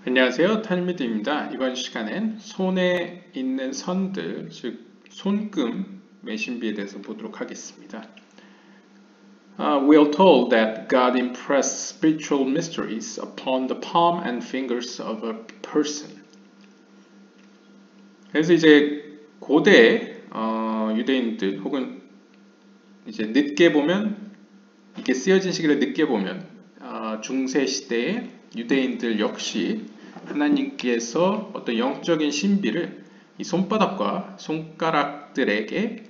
안녕하세요. 탈미드입니다. 이번 시간엔 손에 있는 선들, 즉 손금의 신비에 대해서 보도록 하겠습니다. We are told that God impressed spiritual mysteries upon the palm and fingers of a person. 그래서 이제 고대 유대인들 혹은 이제 늦게 보면 이게 쓰여진 시기를 늦게 보면 중세 시대의 유대인들 역시 하나님께서 어떤 영적인 신비를 이 손바닥과 손가락들의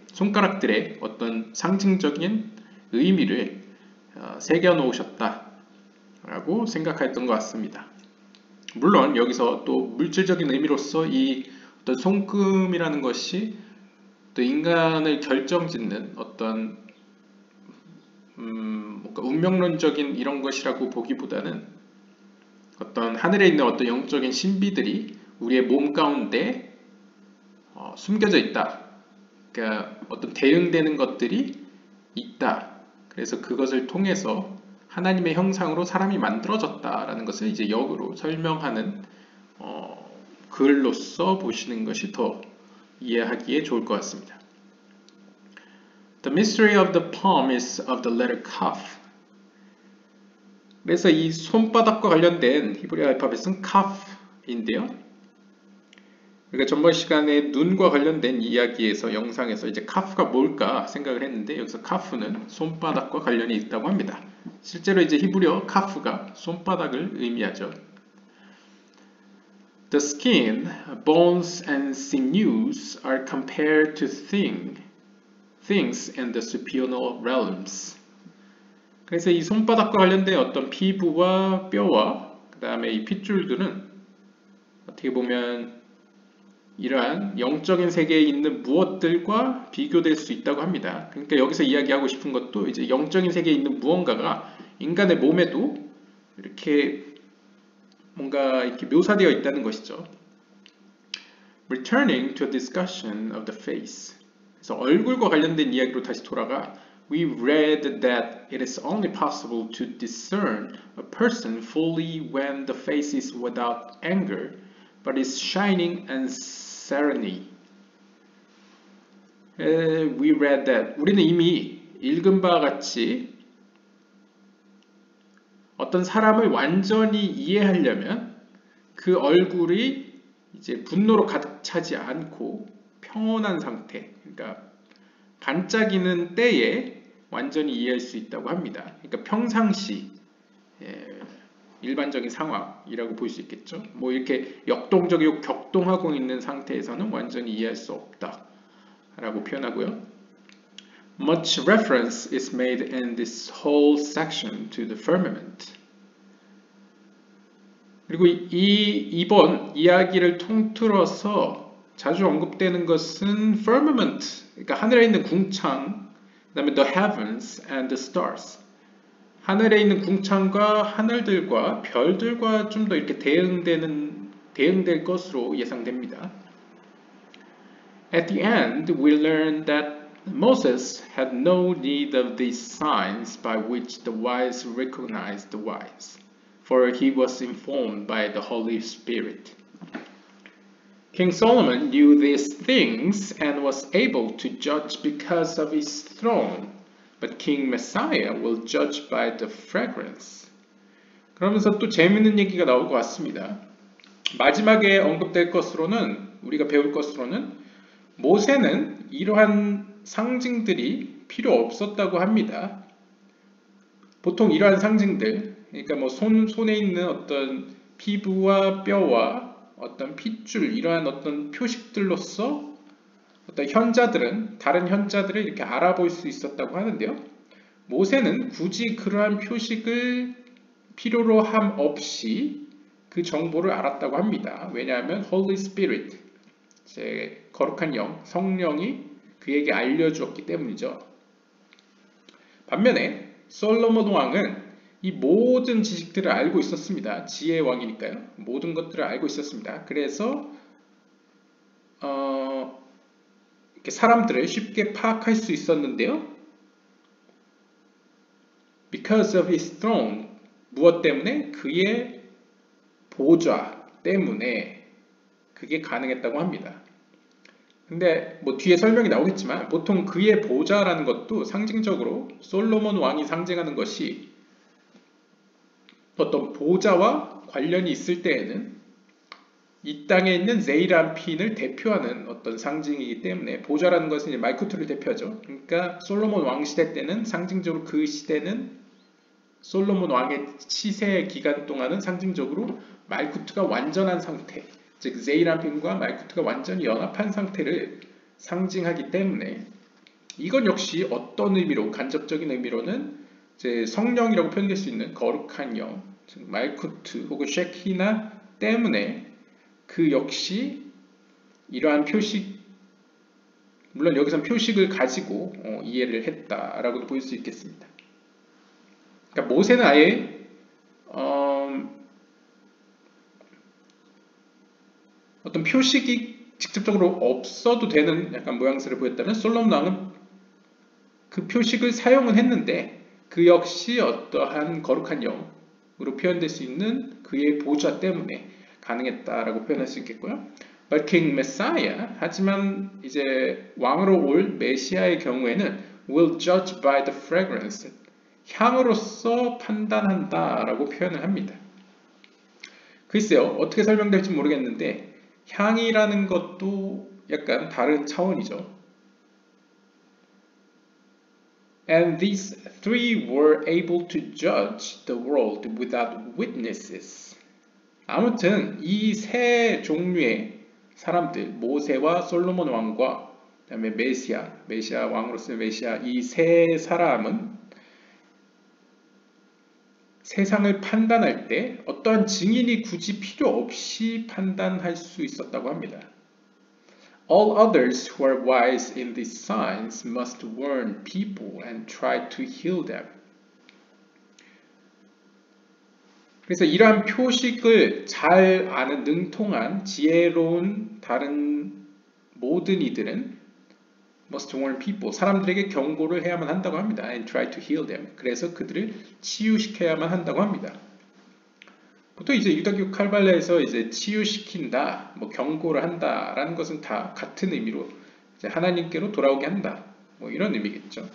어떤 상징적인 의미를 새겨 놓으셨다라고 생각했던 것 같습니다. 물론 여기서 또 물질적인 의미로서 이 어떤 손금이라는 것이 또 인간을 결정짓는 어떤 뭔가 운명론적인 이런 것이라고 보기보다는 어떤 하늘에 있는 어떤 영적인 신비들이 우리의 몸 가운데 숨겨져 있다. 그러니까 어떤 대응되는 것들이 있다. 그래서 그것을 통해서 하나님의 형상으로 사람이 만들어졌다라는 것을 이제 역으로 설명하는 글로써 보시는 것이 더 이해하기에 좋을 것 같습니다. The mystery of the palm is of the letter kaf. 그래서 이 손바닥과 관련된 히브리 알파벳은 카프인데요. 그러니까 전번 시간에 눈과 관련된 이야기에서 영상에서 이제 카프가 뭘까 생각을 했는데 여기서 카프는 손바닥과 관련이 있다고 합니다. 실제로 이제 히브리어 카프가 손바닥을 의미하죠. The skin, bones and sinews are compared to things in the supernal realms. 그래서 이 손바닥과 관련된 어떤 피부와 뼈와 그 다음에 이 핏줄들은 어떻게 보면 이러한 영적인 세계에 있는 무엇들과 비교될 수 있다고 합니다. 그러니까 여기서 이야기하고 싶은 것도 이제 영적인 세계에 있는 무언가가 인간의 몸에도 이렇게 뭔가 이렇게 묘사되어 있다는 것이죠. Returning to a discussion of the face. 그래서 얼굴과 관련된 이야기로 다시 돌아가 We read that it is only possible to discern a person fully when the face is without anger, but is shining and serene. We read that 우리는 이미 읽은 바와 같이 어떤 사람을 완전히 이해하려면 그 얼굴이 이제 분노로 가득 차지 않고 평온한 상태, 그러니까 반짝이는 때에 완전히 이해할 수 있다고 합니다. 그러니까 평상시 일반적인 상황이라고 볼 수 있겠죠. 뭐 이렇게 역동적이고 격동하고 있는 상태에서는 완전히 이해할 수 없다라고 표현하고요. Much reference is made in this whole section to the firmament. 그리고 이번 이야기를 통틀어서 자주 언급되는 것은 firmament, 그러니까 하늘에 있는 궁창, 그 다음에 the heavens and the stars. 하늘에 있는 궁창과 하늘들과 별들과 좀 더 이렇게 대응될 것으로 예상됩니다. At the end, we learn that Moses had no need of these signs by which the wise recognized the wise, for he was informed by the Holy Spirit. King Solomon knew these things and was able to judge because of his throne, but King Messiah will judge by the fragrance. 그러면서 또 재미있는 얘기가 나올 것 같습니다. 마지막에 언급될 것으로는 우리가 배울 것으로는 모세는 이러한 상징들이 필요 없었다고 합니다. 보통 이러한 상징들, 그러니까 뭐 손에 있는 어떤 피부와 뼈와 어떤 핏줄, 이러한 어떤 표식들로서 어떤 다른 현자들을 이렇게 알아볼 수 있었다고 하는데요. 모세는 굳이 그러한 표식을 필요로 함 없이 그 정보를 알았다고 합니다. 왜냐하면 Holy Spirit, 거룩한 영, 성령이 그에게 알려주었기 때문이죠. 반면에 솔로몬 왕은 이 모든 지식들을 알고 있었습니다. 지혜의 왕이니까요. 모든 것들을 알고 있었습니다. 그래서 이렇게 사람들을 쉽게 파악할 수 있었는데요. Because of his throne, 무엇 때문에? 그의 보좌, 때문에 그게 가능했다고 합니다. 근데 뭐 뒤에 설명이 나오겠지만 보통 그의 보좌라는 것도 상징적으로 솔로몬 왕이 상징하는 것이 어떤 보좌와 관련이 있을 때에는 이 땅에 있는 세이람핀을 대표하는 어떤 상징이기 때문에 보좌라는 것은 이제 말쿠트를 대표하죠. 그러니까 솔로몬 왕 시대 때는 상징적으로 그 시대는 솔로몬 왕의 치세 기간 동안은 상징적으로 말쿠트가 완전한 상태, 즉 세이람핀과 말쿠트가 완전히 연합한 상태를 상징하기 때문에 이건 역시 어떤 의미로 간접적인 의미로는 이제 성령이라고 표현될 수 있는 거룩한 영, 즉 말쿠트 혹은 쉐키나 때문에 그 역시 이러한 표식, 물론 여기선 표식을 가지고 이해를 했다라고도 볼 수 있겠습니다. 그러니까 모세는 아예 어떤 표식이 직접적으로 없어도 되는 약간 모양새를 보였다면 솔로몬 왕은 그 표식을 사용은 했는데 그 역시 어떠한 거룩한 영으로 표현될 수 있는 그의 보좌 때문에 가능했다라고 표현할 수 있겠고요. But King Messiah, 하지만 이제 왕으로 올 메시아의 경우에는 will judge by the fragrance, 향으로서 판단한다라고 표현을 합니다. 글쎄요, 어떻게 설명될지 모르겠는데 향이라는 것도 약간 다른 차원이죠. And these three were able to judge the world without witnesses. 아무튼 이 세 종류의 사람들, 모세와 솔로몬 왕과 그다음에 메시아 왕으로서의 메시아, 이 세 사람은 세상을 판단할 때 어떠한 증인이 굳이 필요 없이 판단할 수 있었다고 합니다. All others who are wise in these signs must warn people and try to heal them. 그래서 이러한 표식을 잘 아는 능통한 지혜로운 다른 모든 이들은 must warn people, 사람들에게 경고를 해야만 한다고 합니다. And try to heal them. 그래서 그들을 치유시켜야만 한다고 합니다. 보통 이제 유다교 칼발레에서 이제 치유시킨다, 뭐 경고를 한다라는 것은 다 같은 의미로 이제 하나님께로 돌아오게 한다, 뭐 이런 의미겠죠.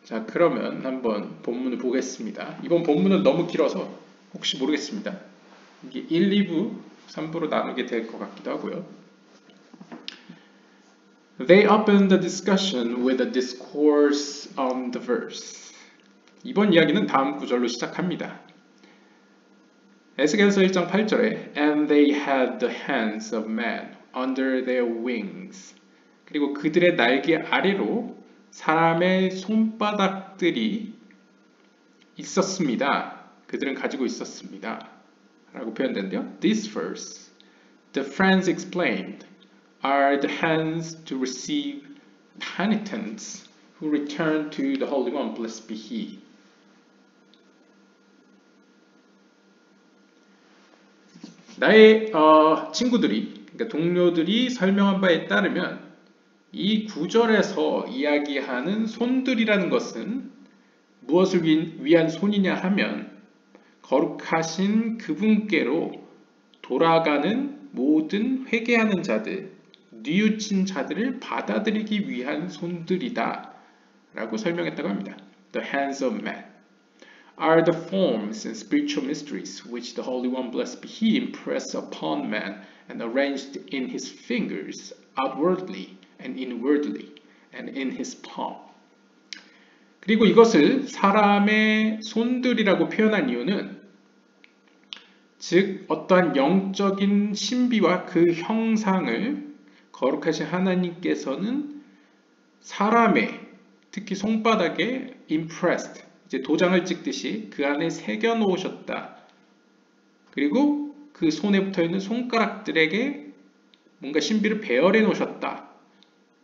자, 그러면 한번 본문을 보겠습니다. 이번 본문은 너무 길어서 혹시 모르겠습니다. 이게 1, 2부, 3부로 나누게 될 것 같기도 하고요. They opened the discussion with a discourse on the verse. 이번 이야기는 다음 구절로 시작합니다. 에스겔서 1장 8절에 And they had the hands of man under their wings. 그리고 그들의 날개 아래로 사람의 손바닥들이 있었습니다. 그들은 가지고 있었습니다. 라고 표현되는데요. This verse, the friends explained, are the hands to receive penitents who return to the Holy One, blessed be He. 나의 친구들이, 그러니까 동료들이 설명한 바에 따르면 이 구절에서 이야기하는 손들이라는 것은 무엇을 위한 손이냐 하면 거룩하신 그분께로 돌아가는 모든 회개하는 자들, 뉘우친 자들을 받아들이기 위한 손들이다 라고 설명했다고 합니다. The hands of man are the forms and spiritual mysteries which the Holy One, blessed be He, impressed upon man and arranged in his fingers outwardly and inwardly and in his palm. 그리고 이것을 사람의 손들이라고 표현한 이유는 즉 어떠한 영적인 신비와 그 형상을 거룩하신 하나님께서는 사람의 특히 손바닥에 impressed, 이제 도장을 찍듯이 그 안에 새겨 놓으셨다. 그리고 그 손에 붙어 있는 손가락들에게 뭔가 신비를 배열해 놓으셨다.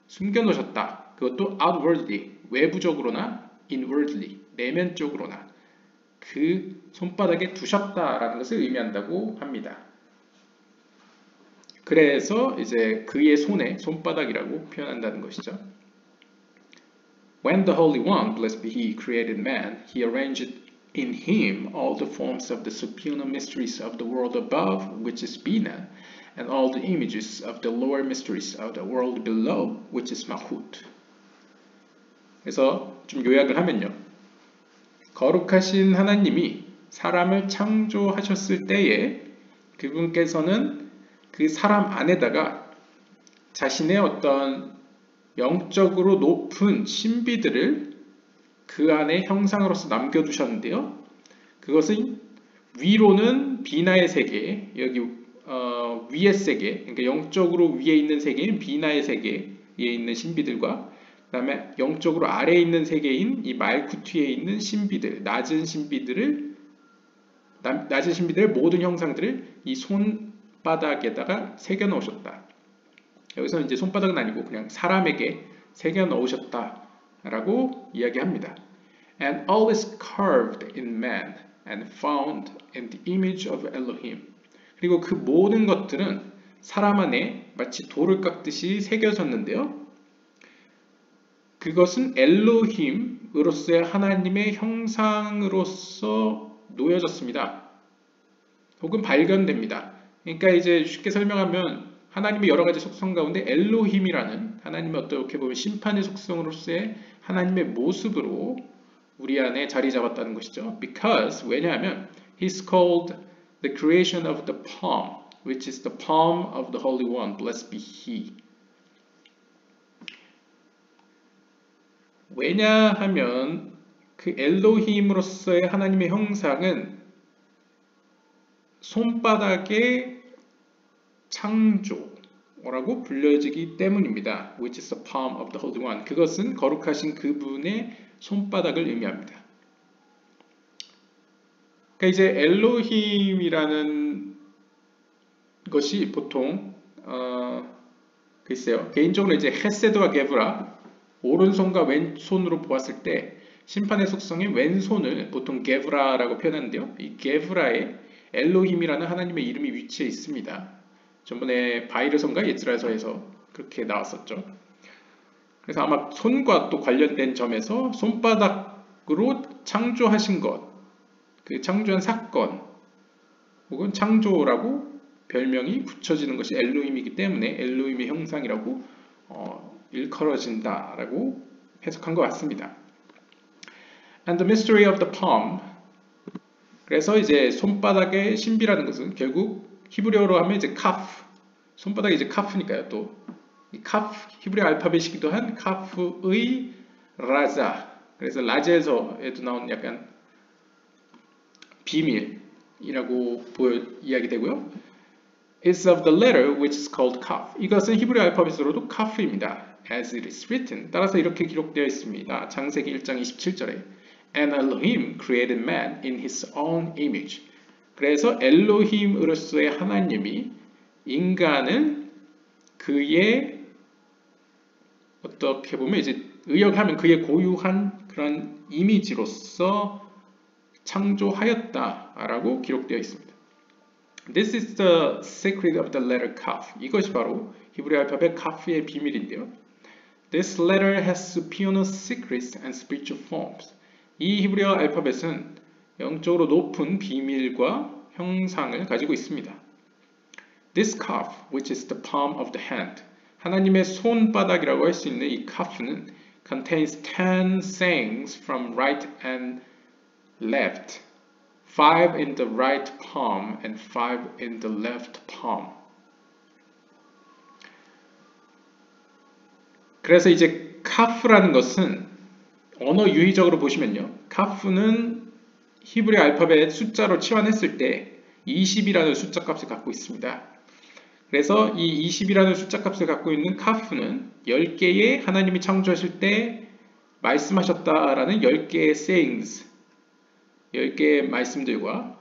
숨겨 놓으셨다. 그것도 outwardly, 외부적으로나 inwardly, 내면적으로나 그 손바닥에 두셨다라는 것을 의미한다고 합니다. 그래서 이제 그의 손에 손바닥이라고 표현한다는 것이죠. When the Holy One, blessed be He, created man, He arranged In him all the forms of the supernal mysteries of the world above, which is Bina, and all the images of the lower mysteries of the world below, which is Mahut. 그래서 좀 요약을 하면요. 거룩하신 하나님이 사람을 창조하셨을 때에 그분께서는 그 사람 안에다가 자신의 어떤 영적으로 높은 신비들을 그 안에 형상으로서 남겨두셨는데요. 그것은 위로는 비나의 세계, 여기 위의 세계, 그러니까 영적으로 위에 있는 세계인 비나의 세계에 있는 신비들과 그 다음에 영적으로 아래에 있는 세계인 이 말쿠트에 있는 신비들, 낮은 신비들의 모든 형상들을 이 손바닥에다가 새겨 넣으셨다. 여기서 이제 손바닥은 아니고 그냥 사람에게 새겨 넣으셨다라고 이야기합니다. And all is carved in man and found in the image of Elohim. 그리고 그 모든 것들은 사람 안에 마치 돌을 깎듯이 새겨졌는데요. 그것은 엘로힘으로서의 하나님의 형상으로서 놓여졌습니다. 혹은 발견됩니다. 그러니까 이제 쉽게 설명하면 하나님의 여러 가지 속성 가운데 엘로힘이라는 하나님의 어떻게 보면 심판의 속성으로서의 하나님의 모습으로 우리 안에 자리 잡았다는 것이죠. Because 왜냐하면 He's called the creation of the palm, which is the palm of the Holy One. Blessed be He. 왜냐하면 그 엘로힘으로서의 하나님의 형상은 손바닥의 창조라고 불려지기 때문입니다. Which is the palm of the Holy One. 그것은 거룩하신 그분의 손바닥을 의미합니다. 그러니까 이제 엘로힘이라는 것이 보통 글쎄요. 개인적으로 이제 헤세드와 게브라 오른손과 왼손으로 보았을 때 심판의 속성의 왼손을 보통 게브라라고 표현하는데요. 이 게브라에 엘로힘이라는 하나님의 이름이 위치해 있습니다. 전번에 바이르서인가 예즈라서에서 그렇게 나왔었죠. 그래서 아마 손과 또 관련된 점에서 손바닥으로 창조하신 것, 그 창조한 사건 혹은 창조라고 별명이 붙여지는 것이 엘로힘이기 때문에 엘로힘의 형상이라고 일컬어진다라고 해석한 것 같습니다. And the mystery of the palm. 그래서 이제 손바닥의 신비라는 것은 결국 히브리어로 하면 이제 카프, 손바닥이 이제 카프니까요. 또 이 카프, 히브리 알파벳이기도 한 카프의 라자. 그래서 라제에서에도 나온 약간 비밀이라고 이야기되고요. It's of the letter which is called kaf. 이것은 히브리 알파벳으로도 카프입니다. As it is written. 따라서 이렇게 기록되어 있습니다. 창세기 1장 27절에 And Elohim created man in his own image. 그래서 엘로힘으로서의 하나님이 인간을 그의 어떻게 보면 이제 의역하면 그의 고유한 그런 이미지로서 창조하였다라고 기록되어 있습니다. This is the secret of the letter Kaf. 이것이 바로 히브리 알파벳 카프의 비밀인데요. This letter has supernal secrets and spiritual forms. 이 히브리어 알파벳은 영적으로 높은 비밀과 형상을 가지고 있습니다. This kaf, which is the palm of the hand, 하나님의 손바닥이라고 할 수 있는 이 카프는 contains 10 sayings from right and left, 5 in the right palm and 5 in the left palm. 그래서 이제 카프라는 것은 언어 유희적으로 보시면요. 카프는 히브리 알파벳 숫자로 치환했을 때 20이라는 숫자 값을 갖고 있습니다. 그래서 이 20이라는 숫자 값을 갖고 있는 카프는 10개의 하나님이 창조하실 때 말씀하셨다라는 10개의 sayings, 10개의 말씀들과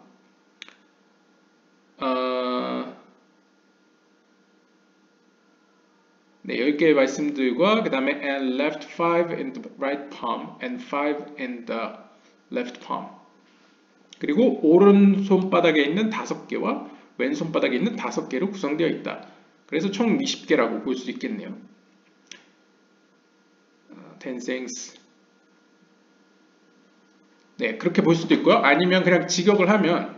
네, 10개의 말씀들과 그 다음에 and left 5 in the right palm and 5 in the left palm. 그리고 오른손바닥에 있는 5개와 왼손바닥에 있는 5개로 구성되어 있다. 그래서 총 20개라고 볼 수 있겠네요. 10 sayings. 네, 그렇게 볼 수도 있고요. 아니면 그냥 직역을 하면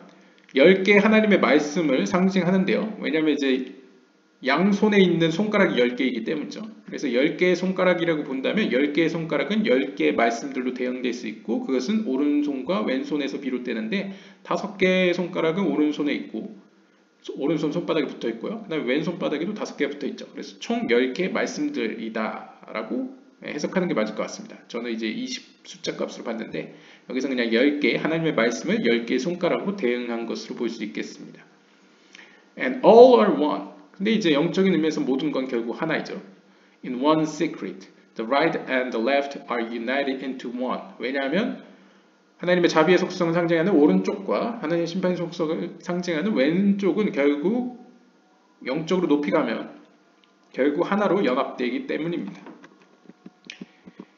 10개 하나님의 말씀을 상징하는데요. 왜냐면 이제 양손에 있는 손가락이 10개이기 때문이죠. 그래서 10개의 손가락이라고 본다면 10개의 손가락은 10개의 말씀들로 대응될 수 있고 그것은 오른손과 왼손에서 비롯되는데 5개의 손가락은 오른손에 있고 오른손 손바닥에 붙어 있고요. 그 다음에 왼손 바닥에도 5개 붙어 있죠. 그래서 총 10개의 말씀들이다 라고 해석하는 게 맞을 것 같습니다. 저는 이제 20 숫자 값으로 봤는데 여기서 그냥 10개 하나님의 말씀을 10개의 손가락으로 대응한 것으로 볼 수 있겠습니다. And all are one. 근데 이제 영적인 의미에서 모든 건 결국 하나이죠. In one secret, the right and the left are united into one. 왜냐하면 하나님의 자비의 속성을 상징하는 오른쪽과 하나님의 심판의 속성을 상징하는 왼쪽은 결국 영적으로 높이 가면 결국 하나로 연합되기 때문입니다.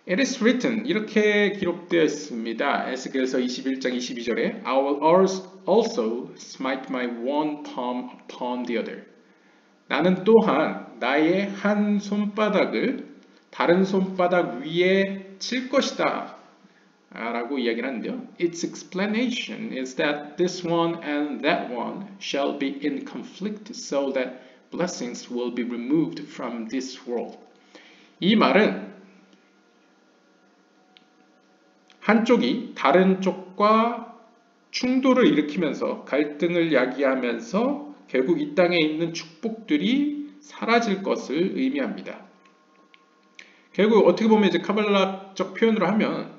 It is written, 이렇게 기록되어 있습니다. 에스겔서 21장 22절에 I will also smite my one palm upon the other. 나는 또한 나의 한 손바닥을 다른 손바닥 위에 칠 것이다 라고 이야기를 하는데요. Its explanation is that this one and that one shall be in conflict so that blessings will be removed from this world. 이 말은 한쪽이 다른 쪽과 충돌을 일으키면서 갈등을 야기하면서 결국 이 땅에 있는 축복들이 사라질 것을 의미합니다. 결국 어떻게 보면 이제 카발라적 표현으로 하면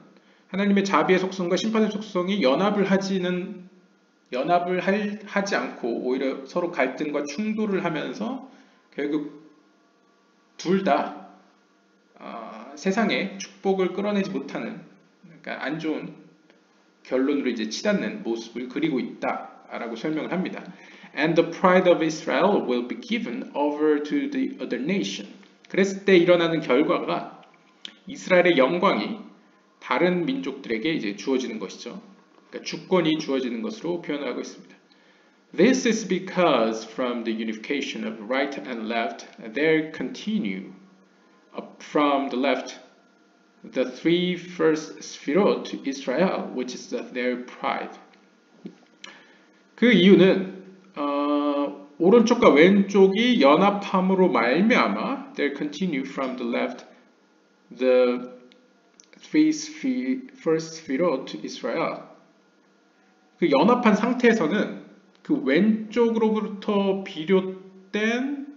하나님의 자비의 속성과 심판의 속성이 연합을 하지 않고 오히려 서로 갈등과 충돌을 하면서 결국 둘 다 세상에 축복을 끌어내지 못하는 그러니까 안 좋은 결론으로 이제 치닫는 모습을 그리고 있다라고 설명을 합니다. And the pride of Israel will be given over to the other nation. 그랬을 때 일어나는 결과가 이스라엘의 영광이 다른 민족들에게 이제 주어지는 것이죠. 그러니까 주권이 주어지는 것으로 표현을 하고 있습니다. This is because from the unification of right and left, there continue up from the left the three first sphirot to Israel, which is their pride. 그 이유는 오른쪽과 왼쪽이 연합함으로 말미암아 there continue from the left the three first sphirot to Israel. 그 연합한 상태에서는 그 왼쪽으로부터 비롯된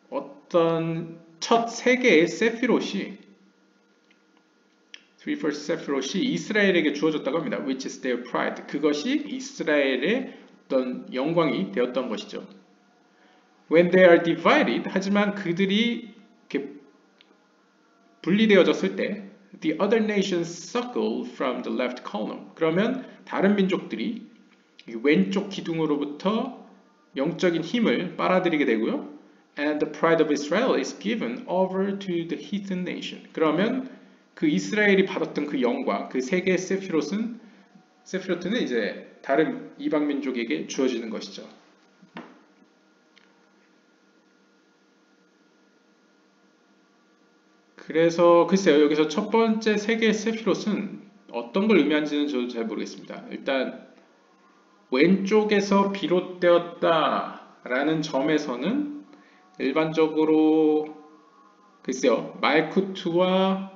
어떤 첫 세 개의 세피롯이 three first sephirot이 이스라엘에게 주어졌다고 합니다. Which is their pride. 그것이 이스라엘의 어떤 영광이 되었던 것이죠. When they are divided, 하지만 그들이 이렇게 분리되어졌을 때 the other nations suckle from the left column. 그러면 다른 민족들이 왼쪽 기둥으로부터 영적인 힘을 빨아들이게 되고요. And the pride of Israel is given over to the heathen nation. 그러면 그 이스라엘이 받았던 그 영광, 그 세 개의 세피롯은 이제 다른 이방 민족에게 주어지는 것이죠. 그래서 글쎄요, 여기서 첫 번째 세 개의 세피롯은 어떤 걸 의미하는지는 저도 잘 모르겠습니다. 일단 왼쪽에서 비롯되었다라는 점에서는 일반적으로 글쎄요, 말쿠트와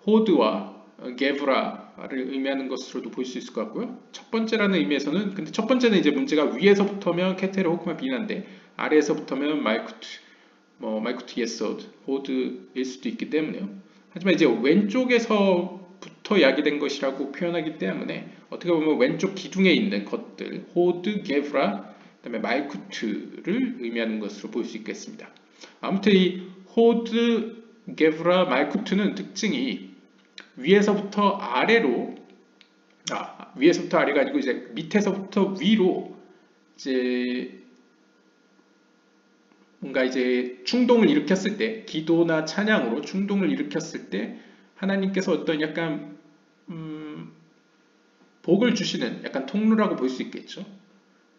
호드와 게브라를 의미하는 것으로도 볼 수 있을 것 같고요. 첫 번째라는 의미에서는 근데 첫 번째는 이제 문제가 위에서부터면 케테르 호크마 비난데 아래에서부터면 말쿠트 예소드 호드일 수도 있기 때문에요. 하지만 이제 왼쪽에서부터 야기된 것이라고 표현하기 때문에 어떻게 보면 왼쪽 기둥에 있는 것들 호드, 게브라, 그다음에 말쿠트를 의미하는 것으로 볼 수 있겠습니다. 아무튼 이 호드, 게브라, 말쿠트는 특징이 위에서부터 아래로 위에서부터 아래가 아니고 이제 밑에서부터 위로 이제 뭔가 이제 충동을 일으켰을 때 기도나 찬양으로 충동을 일으켰을 때 하나님께서 어떤 약간 복을 주시는 약간 통로라고 볼 수 있겠죠.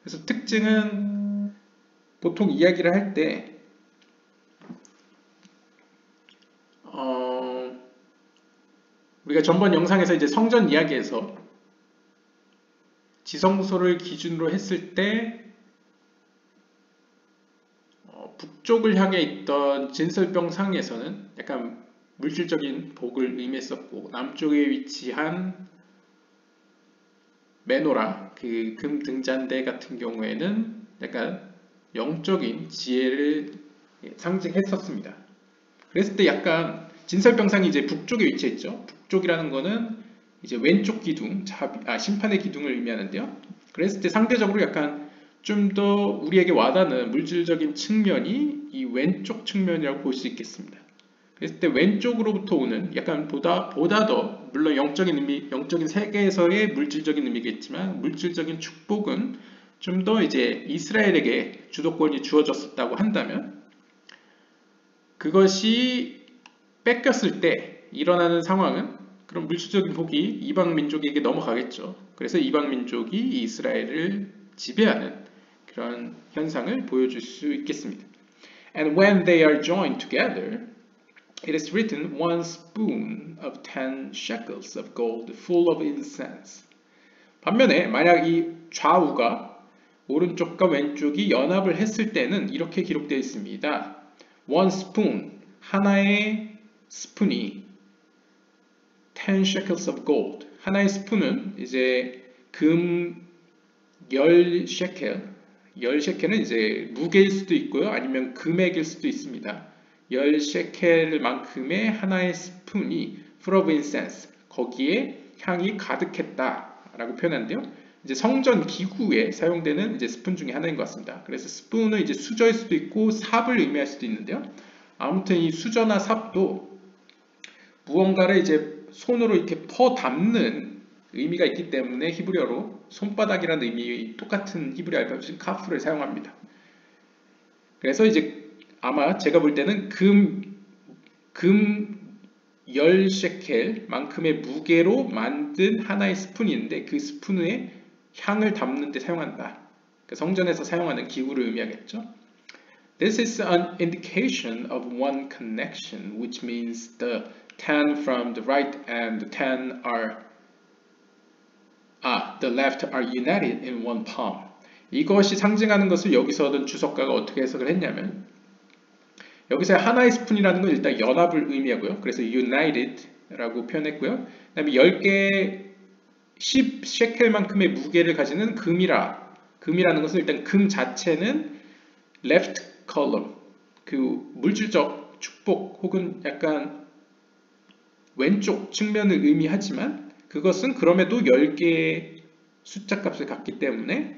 그래서 특징은 보통 이야기를 할 때 우리가 전번 영상에서 이제 성전 이야기에서 지성소를 기준으로 했을 때 북쪽을 향해 있던 진설병상에서는 약간 물질적인 복을 의미했었고, 남쪽에 위치한 메노라, 그 금 등잔대 같은 경우에는 약간 영적인 지혜를 상징했었습니다. 그랬을 때 약간 진설병상이 이제 북쪽에 위치했죠. 북쪽이라는 거는 이제 왼쪽 기둥, 심판의 기둥을 의미하는데요. 그랬을 때 상대적으로 약간 좀 더 우리에게 와닿는 물질적인 측면이 이 왼쪽 측면이라고 볼 수 있겠습니다. 그랬을 때 왼쪽으로부터 오는 약간 보다 더 물론 영적인 의미, 영적인 세계에서의 물질적인 의미겠지만 물질적인 축복은 좀 더 이제 이스라엘에게 주도권이 주어졌었다고 한다면 그것이 뺏겼을 때 일어나는 상황은 그런 물질적인 복이 이방 민족에게 넘어가겠죠. 그래서 이방 민족이 이스라엘을 지배하는 그런 현상을 보여줄 수 있겠습니다. And when they are joined together, it is written, one spoon of 10 shekels of gold full of incense. 반면에 만약 이 좌우가 오른쪽과 왼쪽이 연합을 했을 때는 이렇게 기록되어 있습니다. One spoon, 하나의 스푼이 10 shekels of gold. 하나의 스푼은 이제 금 10셰켈, 10셰켈은 이제 무게일 수도 있고요. 아니면 금액일 수도 있습니다. 10셰켈만큼의 하나의 스푼이 full of incense, 거기에 향이 가득했다라고 표현하는데요. 이제 성전 기구에 사용되는 이제 스푼 중에 하나인 것 같습니다. 그래서 스푼은 이제 수저일 수도 있고 삽을 의미할 수도 있는데요. 아무튼 이 수저나 삽도 무언가를 이제 손으로 이렇게 퍼 담는 의미가 있기 때문에 히브리어로 손바닥이라는 의미 똑같은 히브리 알파벳인 카프를 사용합니다. 그래서 이제 아마 제가 볼 때는 금 10셰켈만큼의 무게로 만든 하나의 스푼이 있는데 그 스푼에 향을 담는 데 사용한다. 그러니까 성전에서 사용하는 기구를 의미하겠죠. This is an indication of one connection, which means the 10 from the right and the 10 are the left are united in one palm. 이것이 상징하는 것을 여기서 얻은 주석가가 어떻게 해석을 했냐면 여기서 하나의 스푼이라는 건 일단 연합을 의미하고요. 그래서 united라고 표현했고요. 그 다음에 10개 10셰켈만큼의 무게를 가지는 금이라는 것은 일단 금 자체는 left column, 그 물질적 축복 혹은 약간 왼쪽 측면을 의미하지만 그것은 그럼에도 10개의 숫자 값을 갖기 때문에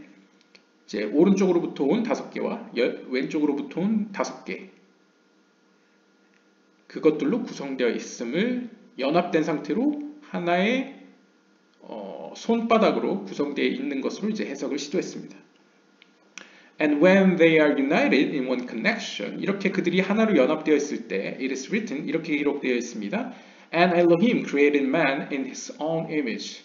이제 오른쪽으로부터 온 5개와 왼쪽으로부터 온 5개 그것들로 구성되어 있음을 연합된 상태로 하나의 손바닥으로 구성되어 있는 것으로 이제 해석을 시도했습니다. And when they are united in one connection, 이렇게 그들이 하나로 연합되어 있을 때, it is written, 이렇게 기록되어 있습니다. And Elohim created man in his own image.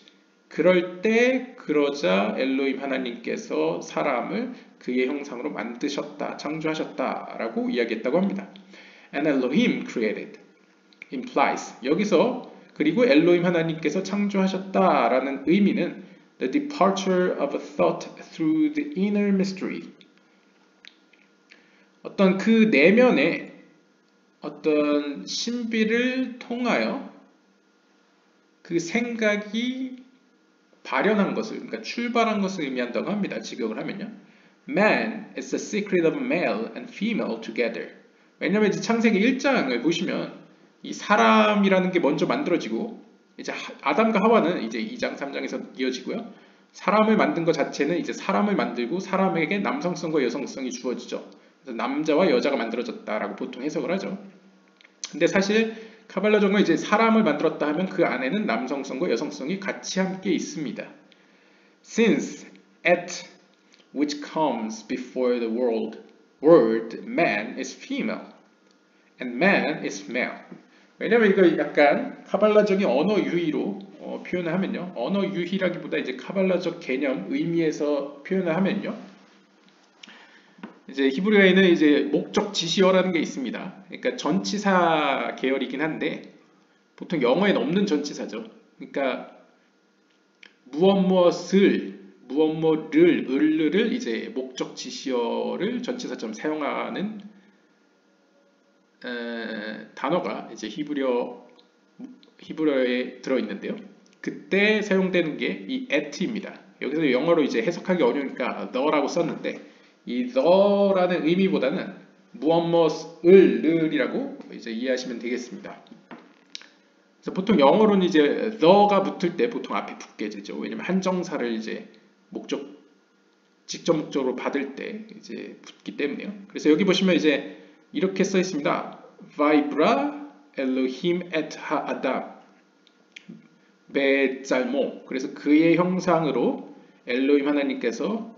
그러자 엘로힘 하나님께서 사람을 그의 형상으로 만드셨다, 창조하셨다라고 이야기했다고 합니다. And Elohim created implies 여기서 그리고 엘로힘 하나님께서 창조하셨다라는 의미는 the departure of a thought through the inner mystery. 어떤 그 내면의 어떤 신비를 통하여 그 생각이 발현한 것을, 그러니까 출발한 것을 의미한다고 합니다. 직역을 하면요. Man is the secret of male and female together. 왜냐하면 이제 창세기 1장을 보시면 이 사람이라는 게 먼저 만들어지고 이제 아담과 하와는 이제 2장, 3장에서 이어지고요. 사람을 만든 것 자체는 이제 사람을 만들고 사람에게 남성성과 여성성이 주어지죠. 그래서 남자와 여자가 만들어졌다라고 보통 해석을 하죠. 근데 사실 카발라적으로 이제 사람을 만들었다 하면 그 안에는 남성성과 여성성이 같이 함께 있습니다. Since at which comes before the word man is female and man is male. 왜냐면 이거 약간 카발라적인 언어 유희로 표현을 하면요. 언어 유희라기보다 이제 카발라적 개념 의미에서 표현을 하면요. 이제 히브리어에는 이제 목적 지시어라는 게 있습니다. 그러니까 전치사 계열이긴 한데 보통 영어에는 없는 전치사죠. 그러니까 무엇무엇을, 무엇무엇을, 을을 이제 목적 지시어를 전치사처럼 사용하는 단어가 이제 히브리어에 들어있는데요. 그때 사용되는 게 이 at입니다. 여기서 영어로 이제 해석하기 어려우니까 the라고 썼는데 이 the라는 의미보다는 무엇무엇을이라고 이제 이해하시면 되겠습니다. 그래서 보통 영어로는 이제 the가 붙을 때 보통 앞에 붙게 되죠. 왜냐면 한정사를 이제 직접 목적으로 받을 때 이제 붙기 때문에요. 그래서 여기 보시면 이제 이렇게 써 있습니다. Vibra Elohim et ha'adam 베짤모. 그래서 그의 형상으로 엘로힘 하나님께서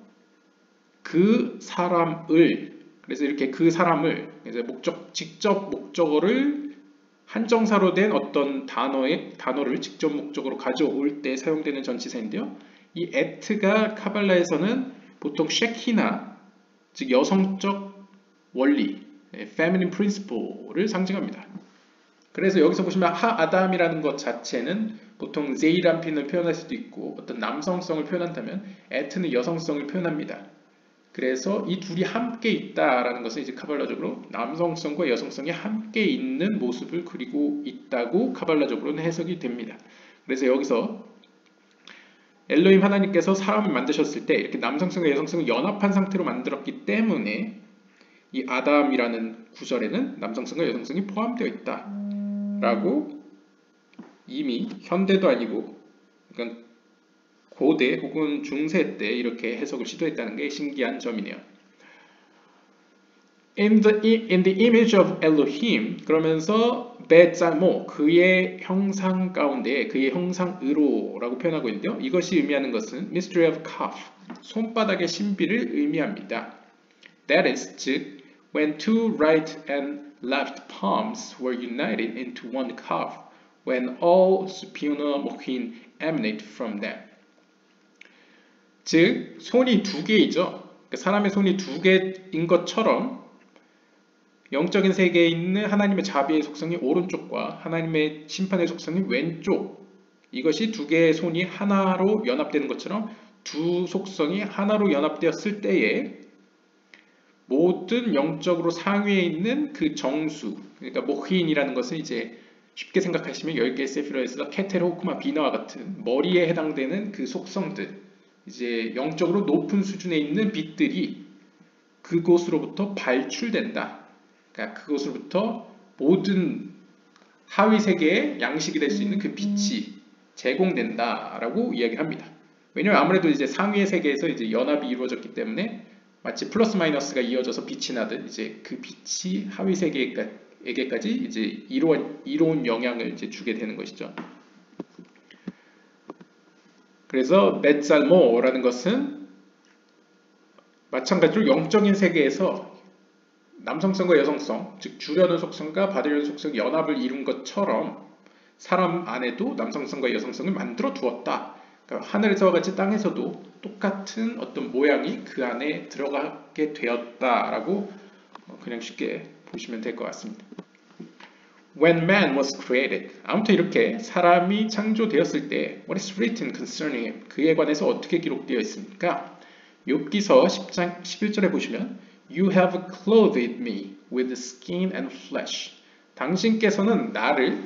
그 사람을, 그래서 이렇게 그 사람을 이제 직접 목적어를 한정사로 된 어떤 단어를 직접 목적으로 가져올 때 사용되는 전치사인데요. 이 at가 카발라에서는 보통 쉐키나, 즉 여성적 원리, feminine principle를 상징합니다. 그래서 여기서 보시면 하아담이라는 것 자체는 보통 제이람핀을 표현할 수도 있고 어떤 남성성을 표현한다면 at는 여성성을 표현합니다. 그래서 이 둘이 함께 있다라는 것은 이제 카발라적으로 남성성과 여성성이 함께 있는 모습을 그리고 있다고 카발라적으로는 해석이 됩니다. 그래서 여기서 엘로힘 하나님께서 사람을 만드셨을 때 이렇게 남성성과 여성성을 연합한 상태로 만들었기 때문에 이 아담이라는 구절에는 남성성과 여성성이 포함되어 있다라고 이미 현대도 아니고 그러니까 고대 혹은 중세 때 이렇게 해석을 시도했다는 게 신기한 점이네요. In the image of Elohim, 그러면서 베짤모, 그의 형상 가운데 그의 형상으로라고 표현하고 있는데요. 이것이 의미하는 것은 mystery of kaf, 손바닥의 신비를 의미합니다. That is, 즉 when two right and left palms were united into one kaf, when all supernal mochin emanate from them. 즉 손이 두 개이죠. 그러니까 사람의 손이 두 개인 것처럼 영적인 세계에 있는 하나님의 자비의 속성이 오른쪽과 하나님의 심판의 속성이 왼쪽, 이것이 두 개의 손이 하나로 연합되는 것처럼 두 속성이 하나로 연합되었을 때에 모든 영적으로 상위에 있는 그 정수, 그러니까 모힌이라는 것은 이제 쉽게 생각하시면 10개의 세피라에서 케테르, 호크마, 비나와 같은 머리에 해당되는 그 속성들, 이제 영적으로 높은 수준에 있는 빛들이 그곳으로부터 발출된다. 그러니까 그곳으로부터 모든 하위 세계의 양식이 될 수 있는 그 빛이 제공된다라고 이야기를 합니다. 왜냐하면 아무래도 이제 상위의 세계에서 이제 연합이 이루어졌기 때문에 마치 플러스 마이너스가 이어져서 빛이 나듯 이제 그 빛이 하위 세계에게까지 이제 이로운 영향을 이제 주게 되는 것이죠. 그래서 베짤모라는 것은 마찬가지로 영적인 세계에서 남성성과 여성성, 즉 주려는 속성과 받으려는 속성이 연합을 이룬 것처럼 사람 안에도 남성성과 여성성을 만들어 두었다. 그러니까 하늘에서와 같이 땅에서도 똑같은 어떤 모양이 그 안에 들어가게 되었다라고 그냥 쉽게 보시면 될 것 같습니다. When man was created, 아무튼 이렇게 사람이 창조되었을 때 What is written concerning him? 그에 관해서 어떻게 기록되어 있습니까? 욥기서 10장 11절에 보시면 You have clothed me with skin and flesh. 당신께서는 나를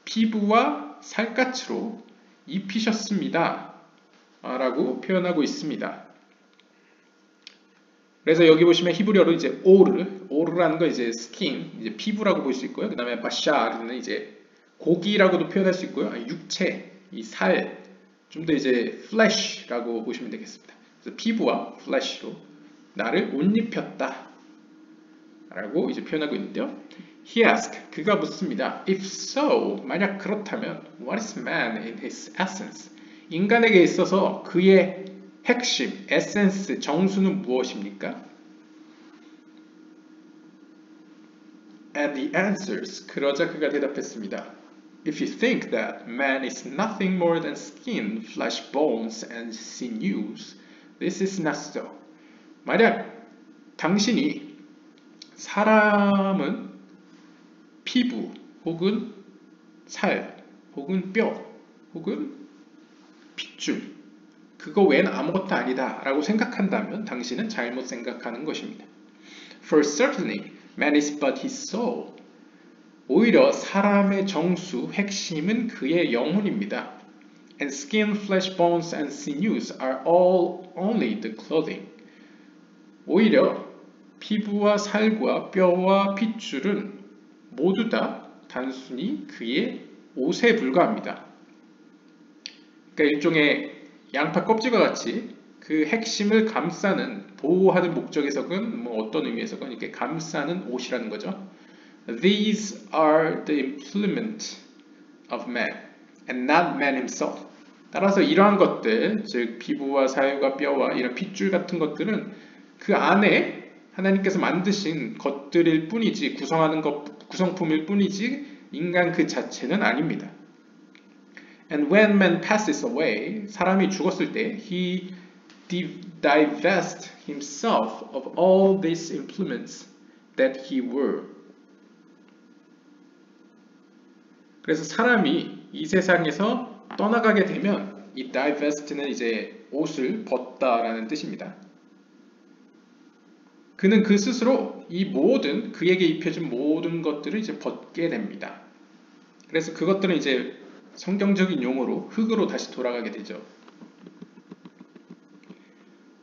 피부와 살갗으로 입히셨습니다. 라고 표현하고 있습니다. 그래서 여기 보시면 히브리어로 이제 오르라는 거 이제 스킨, 이제 피부라고 볼 수 있고요. 그 다음에 바샤르는 이제 고기라고도 표현할 수 있고요. 육체, 이 살, 좀 더 이제 flesh라고 보시면 되겠습니다. 그래서 피부와 flesh로 나를 옷 입혔다 라고 이제 표현하고 있는데요. He asked, 그가 묻습니다. If so, 만약 그렇다면 What is man in his essence? 인간에게 있어서 그의 핵심, 에센스, 정수는 무엇입니까? And the answers, 그러자 그가 대답했습니다. If you think that man is nothing more than skin, flesh, bones, and sinews, this is not so. 만약 당신이 사람은 피부 혹은 살, 혹은 뼈, 혹은 핏줄, 그거 외엔 아무것도 아니다 라고 생각한다면 당신은 잘못 생각하는 것입니다. For certainly, man is but his soul. 오히려 사람의 정수, 핵심은 그의 영혼입니다. And skin, flesh, bones, and sinews are all only the clothing. 오히려 피부와 살과 뼈와 핏줄은 모두 다 단순히 그의 옷에 불과합니다. 그러니까 일종의 양파 껍질과 같이 그 핵심을 감싸는, 보호하는 목적에서건 뭐 어떤 의미에서건 이렇게 감싸는 옷이라는 거죠. These are the implement of man, and not man himself. 따라서 이러한 것들, 즉 피부와 살과 뼈와 이런 핏줄 같은 것들은 그 안에 하나님께서 만드신 것들일 뿐이지, 구성하는 것, 구성품일 뿐이지 인간 그 자체는 아닙니다. And when man passes away, 사람이 죽었을 때 he divests himself of all these implements that he were. 그래서 사람이 이 세상에서 떠나가게 되면 이 divest는 이제 옷을 벗다라는 뜻입니다. 그는 그 스스로 이 모든 그에게 입혀진 모든 것들을 이제 벗게 됩니다. 그래서 그것들은 이제 성경적인 용어로 흙으로 다시 돌아가게 되죠.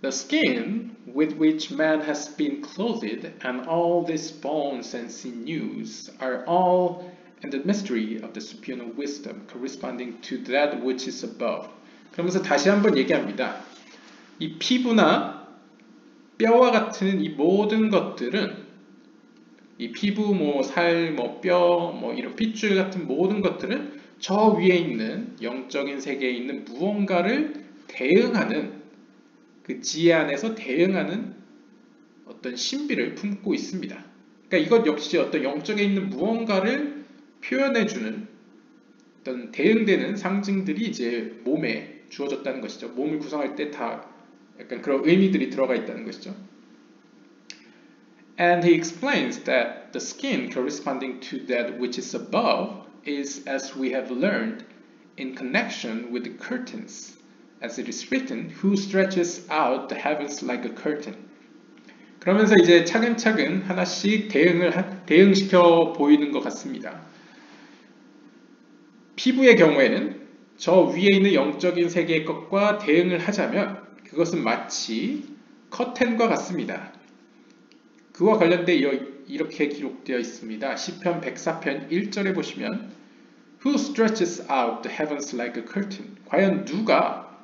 The skin with which man has been clothed and all these bones and sinews are all in the mystery of the supernal wisdom corresponding to that which is above. 그러면서 다시 한번 얘기합니다. 이 피부나 뼈와 같은 이 모든 것들은 이 피부, 뭐 살, 뭐 뼈, 뭐 이런 핏줄 같은 모든 것들은 저 위에 있는 영적인 세계에 있는 무언가를 대응하는, 그 지혜 안에서 대응하는 어떤 신비를 품고 있습니다. 그러니까 이것 역시 어떤 영적에 있는 무언가를 표현해주는 어떤 대응되는 상징들이 이제 몸에 주어졌다는 것이죠. 몸을 구성할 때 다 약간 그런 의미들이 들어가 있다는 것이죠. And he explains that the skin corresponding to that which is above is, as we have learned, in connection with the curtains, as it is written, who stretches out the heavens like a curtain. 그러면서 이제 차근차근 하나씩 대응시켜 보이는 것 같습니다. 피부의 경우에는 저 위에 있는 영적인 세계의 것과 대응을 하자면 그것은 마치 커튼과 같습니다. 그와 관련돼 이렇게 기록되어 있습니다. 시편 104편 1절에 보시면 Who stretches out the heavens like a curtain? 과연 누가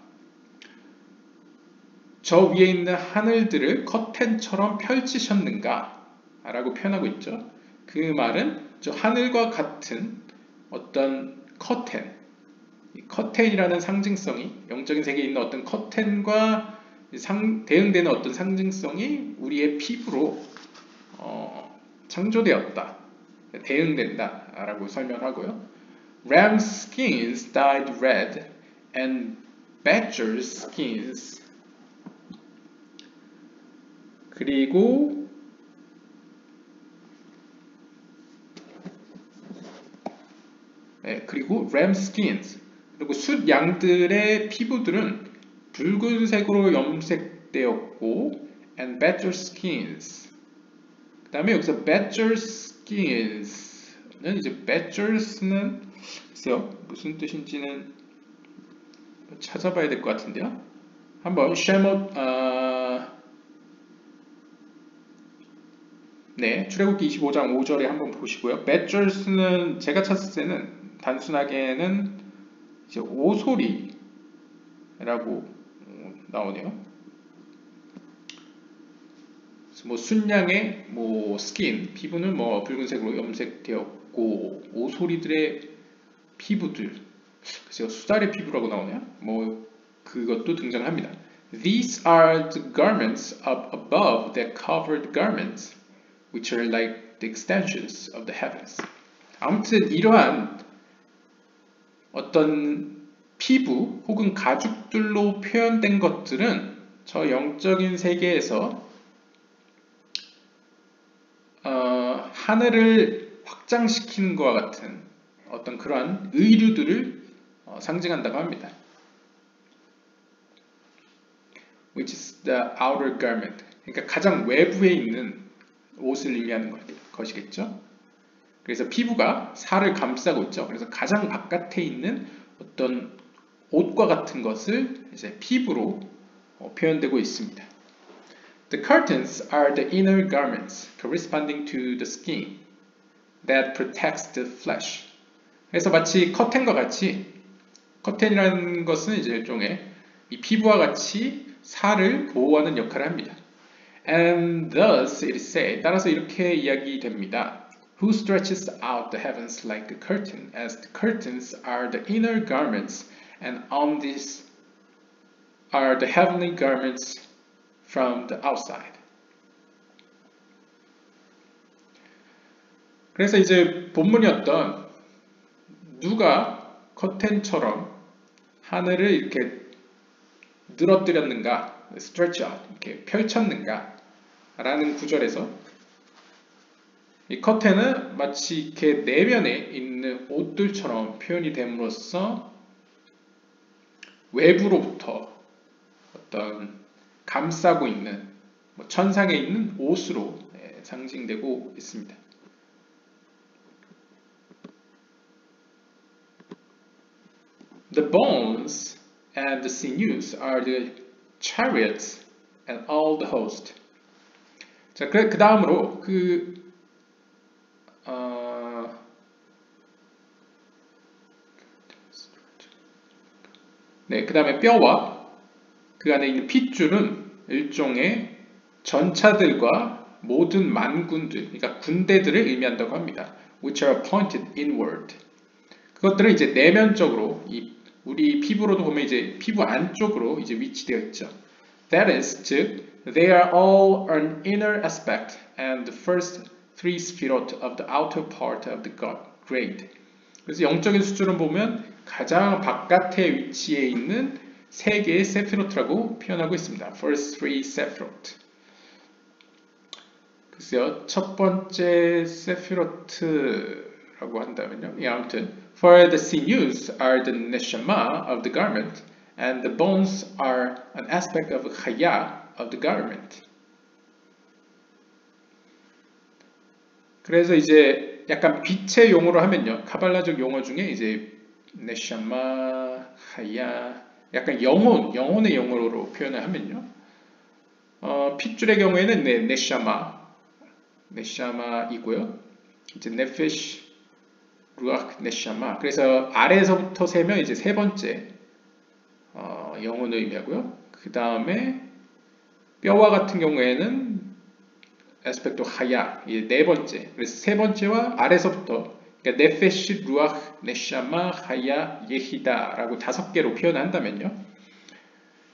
저 위에 있는 하늘들을 커튼처럼 펼치셨는가? 라고 표현하고 있죠. 그 말은 저 하늘과 같은 어떤 커튼, 커튼이라는 상징성이, 영적인 세계에 있는 어떤 커튼과 대응되는 어떤 상징성이 우리의 피부로 창조되었다, 대응된다 라고 설명하고요. Ram skins dyed red and badger skins, 그리고 ram skins, 그리고 숫 양들의 피부들은 붉은색으로 염색되었고 and badger skins, 그 다음에 여기서 badger skins는 이제 badgers는 글쎄요 무슨 뜻인지는 찾아봐야 될 것 같은데요. 한번 출애굽기 25장 5절에 한번 보시고요. badgers는 제가 찾았을 때는 단순하게는 이제 오소리라고 나오네요. 뭐 순양의 뭐 스킨, 피부는 뭐 붉은색으로 염색되었고 오소리들의 피부들, 글쎄요 수달의 피부라고 나오네요. 뭐 그것도 등장합니다. These are the garments up above that covered garments, which are like the extensions of the heavens. 아무튼 이러한 어떤 피부 혹은 가죽들로 표현된 것들은 저 영적인 세계에서 하늘을 확장시키는 것과 같은 어떤 그러한 의류들을 상징한다고 합니다. Which is the outer garment. 그러니까 가장 외부에 있는 옷을 의미하는 것이겠죠. 그래서 피부가 살을 감싸고 있죠. 그래서 가장 바깥에 있는 어떤 옷과 같은 것을 이제 피부로 표현되고 있습니다. The curtains are the inner garments corresponding to the skin that protects the flesh. 그래서 마치 커튼과 같이 커튼이라는 것은 이제 일종의 이 피부와 같이 살을 보호하는 역할을 합니다. And thus it is said, 따라서 이렇게 이야기됩니다. Who stretches out the heavens like a curtain, as the curtains are the inner garments, and on these are the heavenly garments from the outside. 그래서 이제 본문이었던 누가 커튼처럼 하늘을 이렇게 늘어뜨렸는가, stretch out, 이렇게 펼쳤는가 라는 구절에서 이 커튼은 마치 이렇게 내면에 있는 옷들처럼 표현이 됨으로써 외부로부터 어떤 감싸고 있는 천상에 있는 옷으로 상징되고 있습니다. The bones and the sinews are the chariots and all the host. 자, 그 다음으로 그 다음에 뼈와 그 안에 있는 핏줄은 일종의 전차들과 모든 만군들, 그러니까 군대들을 의미한다고 합니다. Which are pointed inward. 그것들은 이제 내면적으로 우리 피부로도 보면 이제 피부 안쪽으로 이제 위치되어 있죠. That is, 즉, they are all an inner aspect and the first three sphirot of the outer part of the grade. 그래서 영적인 수준을 보면 가장 바깥에 위치해 있는 세 개의 세피로트라고 표현하고 있습니다. First three sephirot. 글쎄요, 첫 번째 세피로트라고 한다면요. 예, 아무튼 For the sinews are the neshama of the garment, and the bones are an aspect of chaya of the garment. 그래서 이제 약간 빛의 용어로 하면요, 카발라적 용어 중에 이제 네샤마, 하야, 약간 영혼의 용어로 표현을 하면요, 핏줄의 경우에는 네샤마이고요, 이제 네페시, 루악, 네샤마. 그래서 아래에서부터 세면 이제 세 번째 영혼을 의미하고요. 그 다음에 뼈와 같은 경우에는 에스펙토 하야, 네 번째. 그래서 세 번째와 아래서부터 그러니까 네페시, 루악, 네샤마, 하야, 예히다라고 다섯 개로 표현한다면요.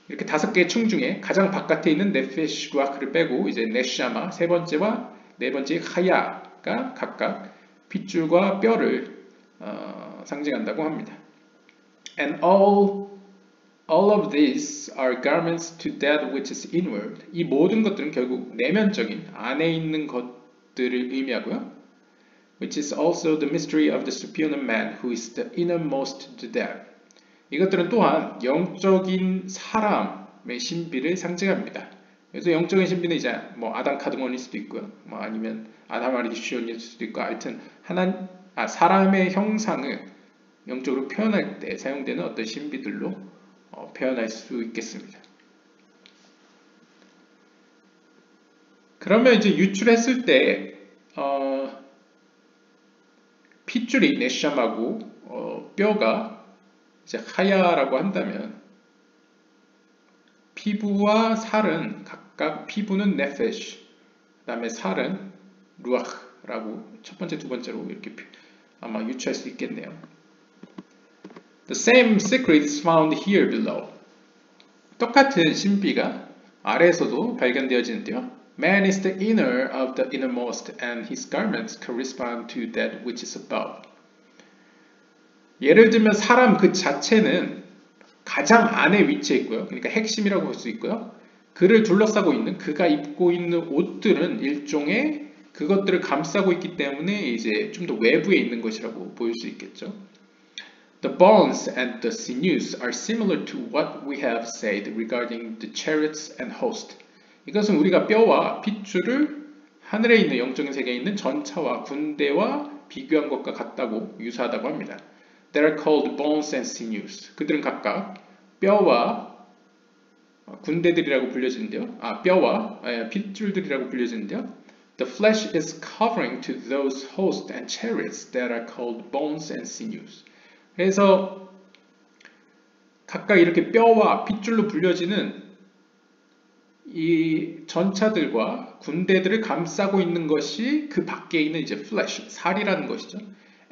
이렇게 다섯 개의 층 중에 가장 바깥에 있는 네페시, 루악을 빼고 이제 네샤마 세 번째와 네 번째 하야가 각각 핏줄과 뼈를 상징한다고 합니다. And all of these are garments to that which is inward. 이 모든 것들은 결국 내면적인 안에 있는 것들을 의미하고요. Which is also the mystery of the superior man who is the innermost to them. 이것들은 또한 영적인 사람의 신비를 상징합니다. 그래서 영적인 신비는 이제 뭐 아담 카드몬일 수도 있고요. 뭐 아니면 아담 아리디시온일 수도 있고, 하여튼 사람의 형상을 영적으로 표현할 때 사용되는 어떤 신비들로 표현할 수 있겠습니다. 그러면 이제 유출했을 때 핏줄이 네샴하고 뼈가 이제 하야라고 한다면 피부와 살은 각각 피부는 네페시, 그 다음에 살은 루아흐라고 첫 번째, 두 번째로 이렇게 아마 유추할 수 있겠네요. The same secret is found here below. 똑같은 신비가 아래에서도 발견되어지는데요. Man is the inner of the innermost, and his garments correspond to that which is above. 예를 들면 사람 그 자체는 가장 안에 위치해 있고요. 그러니까 핵심이라고 볼 수 있고요. 그를 둘러싸고 있는 그가 입고 있는 옷들은 일종의 그것들을 감싸고 있기 때문에 이제 좀 더 외부에 있는 것이라고 보일 수 있겠죠. The bones and the sinews are similar to what we have said regarding the chariots and host. 이것은 우리가 뼈와 핏줄을 하늘에 있는 영적인 세계에 있는 전차와 군대와 비교한 것과 같다고 유사하다고 합니다. They are called bones and sinews. 그들은 각각 뼈와 군대들이라고 불려지는데요. 뼈와 핏줄들이라고 불려지는데요. The flesh is covering to those hosts and chariots that are called bones and sinews. 그래서 각각 이렇게 뼈와 핏줄로 불려지는 이 전차들과 군대들을 감싸고 있는 것이 그 밖에 있는 이제 flesh, 살이라는 것이죠.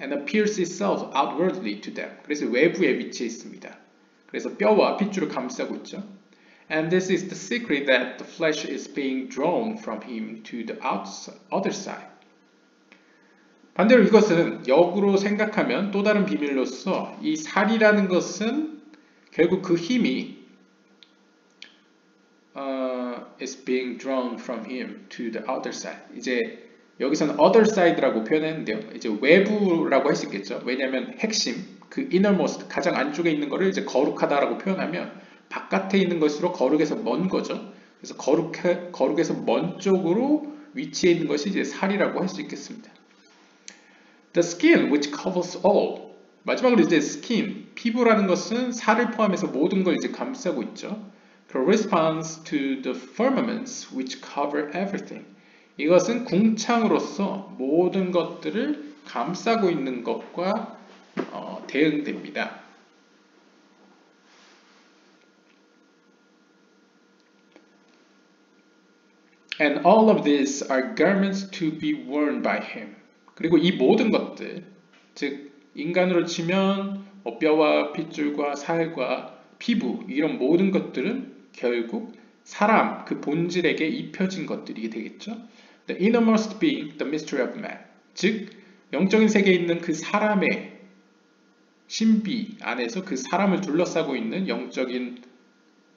And appears itself outwardly to them. 그래서 외부에 위치해 있습니다. 그래서 뼈와 핏줄을 감싸고 있죠. And this is the secret that the flesh is being drawn from him to the other side. 반대로 이것은 역으로 생각하면 또 다른 비밀로서 이 살이라는 것은 결국 그 힘이 is being drawn from him to the other side. 이제 여기서는 other side라고 표현했는데요. 이제 외부라고 할 수 있겠죠. 왜냐하면 핵심, 그 innermost, 가장 안쪽에 있는 것을 이제 거룩하다라고 표현하면 바깥에 있는 것으로 거룩에서 먼 거죠. 그래서 거룩에서 먼 쪽으로 위치해 있는 것이 이제 살이라고 할 수 있겠습니다. The skin which covers all. 마지막으로 이제 skin, 피부라는 것은 살을 포함해서 모든 걸 이제 감싸고 있죠. Corresponds to the firmaments which cover everything. 이것은 궁창으로서 모든 것들을 감싸고 있는 것과 대응됩니다. And all of these are garments to be worn by him. 그리고 이 모든 것들, 즉 인간으로 치면 뼈와 핏줄과 살과 피부 이런 모든 것들은 결국 사람, 그 본질에게 입혀진 것들이 되겠죠. The innermost being, the mystery of man. 즉 영적인 세계에 있는 그 사람의 신비 안에서 그 사람을 둘러싸고 있는 영적인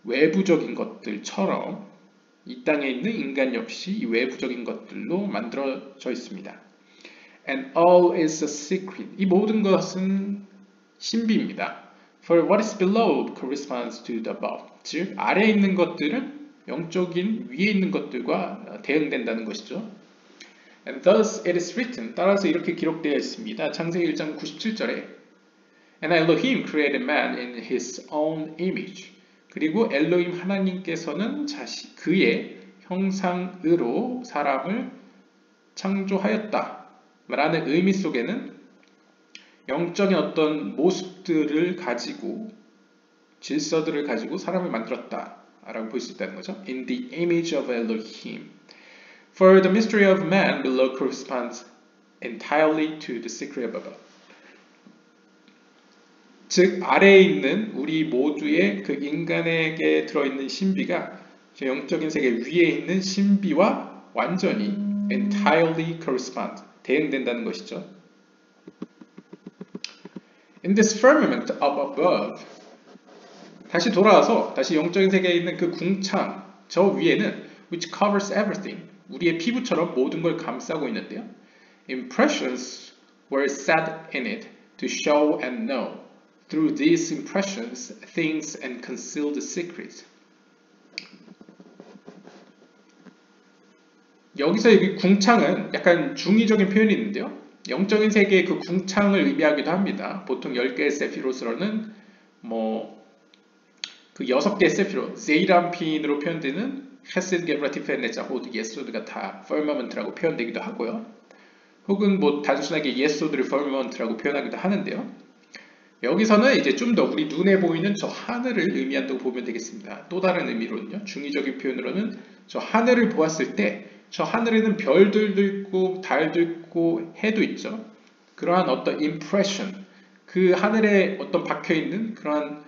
외부적인 것들처럼 이 땅에 있는 인간 역시 이 외부적인 것들로 만들어져 있습니다. And all is a secret. 이 모든 것은 신비입니다. For what is below corresponds to the above. 즉 아래에 있는 것들은 영적인 위에 있는 것들과 대응된다는 것이죠. And thus it is written. 따라서 이렇게 기록되어 있습니다. 창세기 1장 97절에 And Elohim created man in his own image. 그리고 엘로힘 하나님께서는 그의 형상으로 사람을 창조하였다. 라는 의미 속에는 영적인 어떤 모습들을 가지고 질서들을 가지고 사람을 만들었다 라고 볼 수 있다는 거죠. In the image of Elohim. For the mystery of man below corresponds entirely to the secret of above. 즉 아래에 있는 우리 모두의 그 인간에게 들어있는 신비가 영적인 세계 위에 있는 신비와 완전히 entirely correspond, 대응된다는 것이죠. In this firmament up above, 다시 돌아와서 다시 영적인 세계에 있는 그 궁창, 저 위에는 which covers everything, 우리의 피부처럼 모든 걸 감싸고 있는데요. Impressions were set in it to show and know. Through these impressions, things and conceal the secrets. 여기서 이 궁창은 약간 중의적인 표현이 있는데요. 영적인 세계의 그 궁창을 의미하기도 합니다. 보통 10개의 세피롯으로는 그 6개의 세피롯, 제이람핀으로 표현되는 헤세드, 게브라, 티페넷, 자호드, 예소드가 다 firmament라고 표현되기도 하고요. 혹은 단순하게 예소드를 firmament라고 표현하기도 하는데요. 여기서는 이제 좀 더 우리 눈에 보이는 저 하늘을 의미한다고 보면 되겠습니다. 또 다른 의미로는요. 중의적인 표현으로는 저 하늘을 보았을 때 저 하늘에는 별들도 있고 달도 있고 해도 있죠. 그러한 어떤 impression, 그 하늘에 어떤 박혀있는 그러한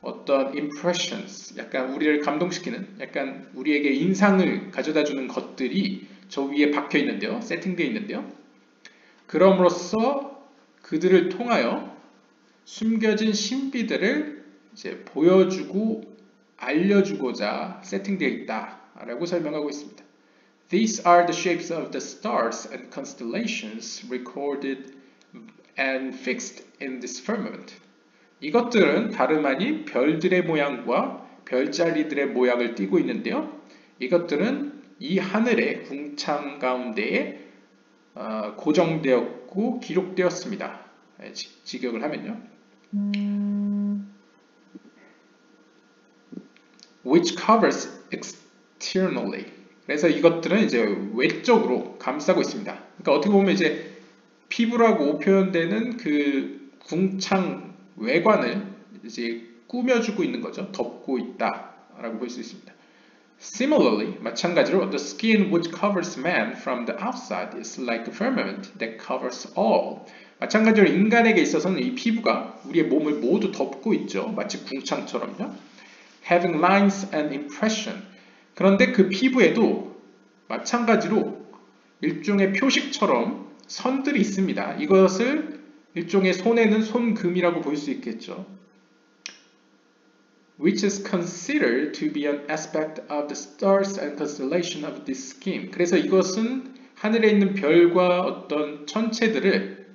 어떤 impressions, 약간 우리를 감동시키는, 약간 우리에게 인상을 가져다주는 것들이 저 위에 박혀있는데요. 세팅되어 있는데요. 그럼으로써 그들을 통하여 숨겨진 신비들을 이제 보여주고 알려주고자 세팅되어 있다라고 설명하고 있습니다. These are the shapes of the stars and constellations recorded and fixed in this firmament. 이것들은 다름 아닌 별들의 모양과 별자리들의 모양을 띠고 있는데요. 이것들은 이 하늘의 궁창 가운데에 고정되었고 기록되었습니다. 직역을 하면요. Which covers externally. 그래서 이것들은 이제 외적으로 감싸고 있습니다. 그러니까 어떻게 보면 이제 피부라고 표현되는 그 궁창 외관을 이제 꾸며주고 있는 거죠. 덮고 있다라고 볼 수 있습니다. Similarly, 마찬가지로 the skin which covers man from the outside is like a firmament that covers all. 마찬가지로 인간에게 있어서는 이 피부가 우리의 몸을 모두 덮고 있죠. 마치 궁창처럼요. Having lines and impression. 그런데 그 피부에도 마찬가지로 일종의 표식처럼 선들이 있습니다. 이것을 일종의 손에는 손금이라고 볼 수 있겠죠. Which is considered to be an aspect of the stars and constellation of this scheme. 그래서 이것은 하늘에 있는 별과 어떤 천체들을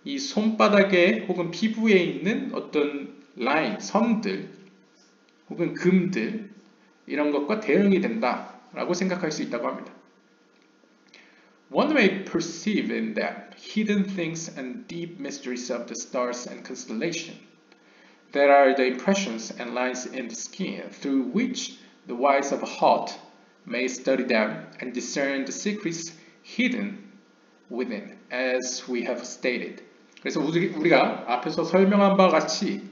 이 손바닥에 혹은 피부에 있는 어떤 라인, 선들 혹은 금들 이런 것과 대응이 된다라고 생각할 수 있다고 합니다. One may perceive in them hidden things and deep mysteries of the stars and constellation. There are the impressions and lines in the skin through which the wise of heart may study them and discern the secrets hidden within, as we have stated. 그래서 우리가 앞에서 설명한 바와 같이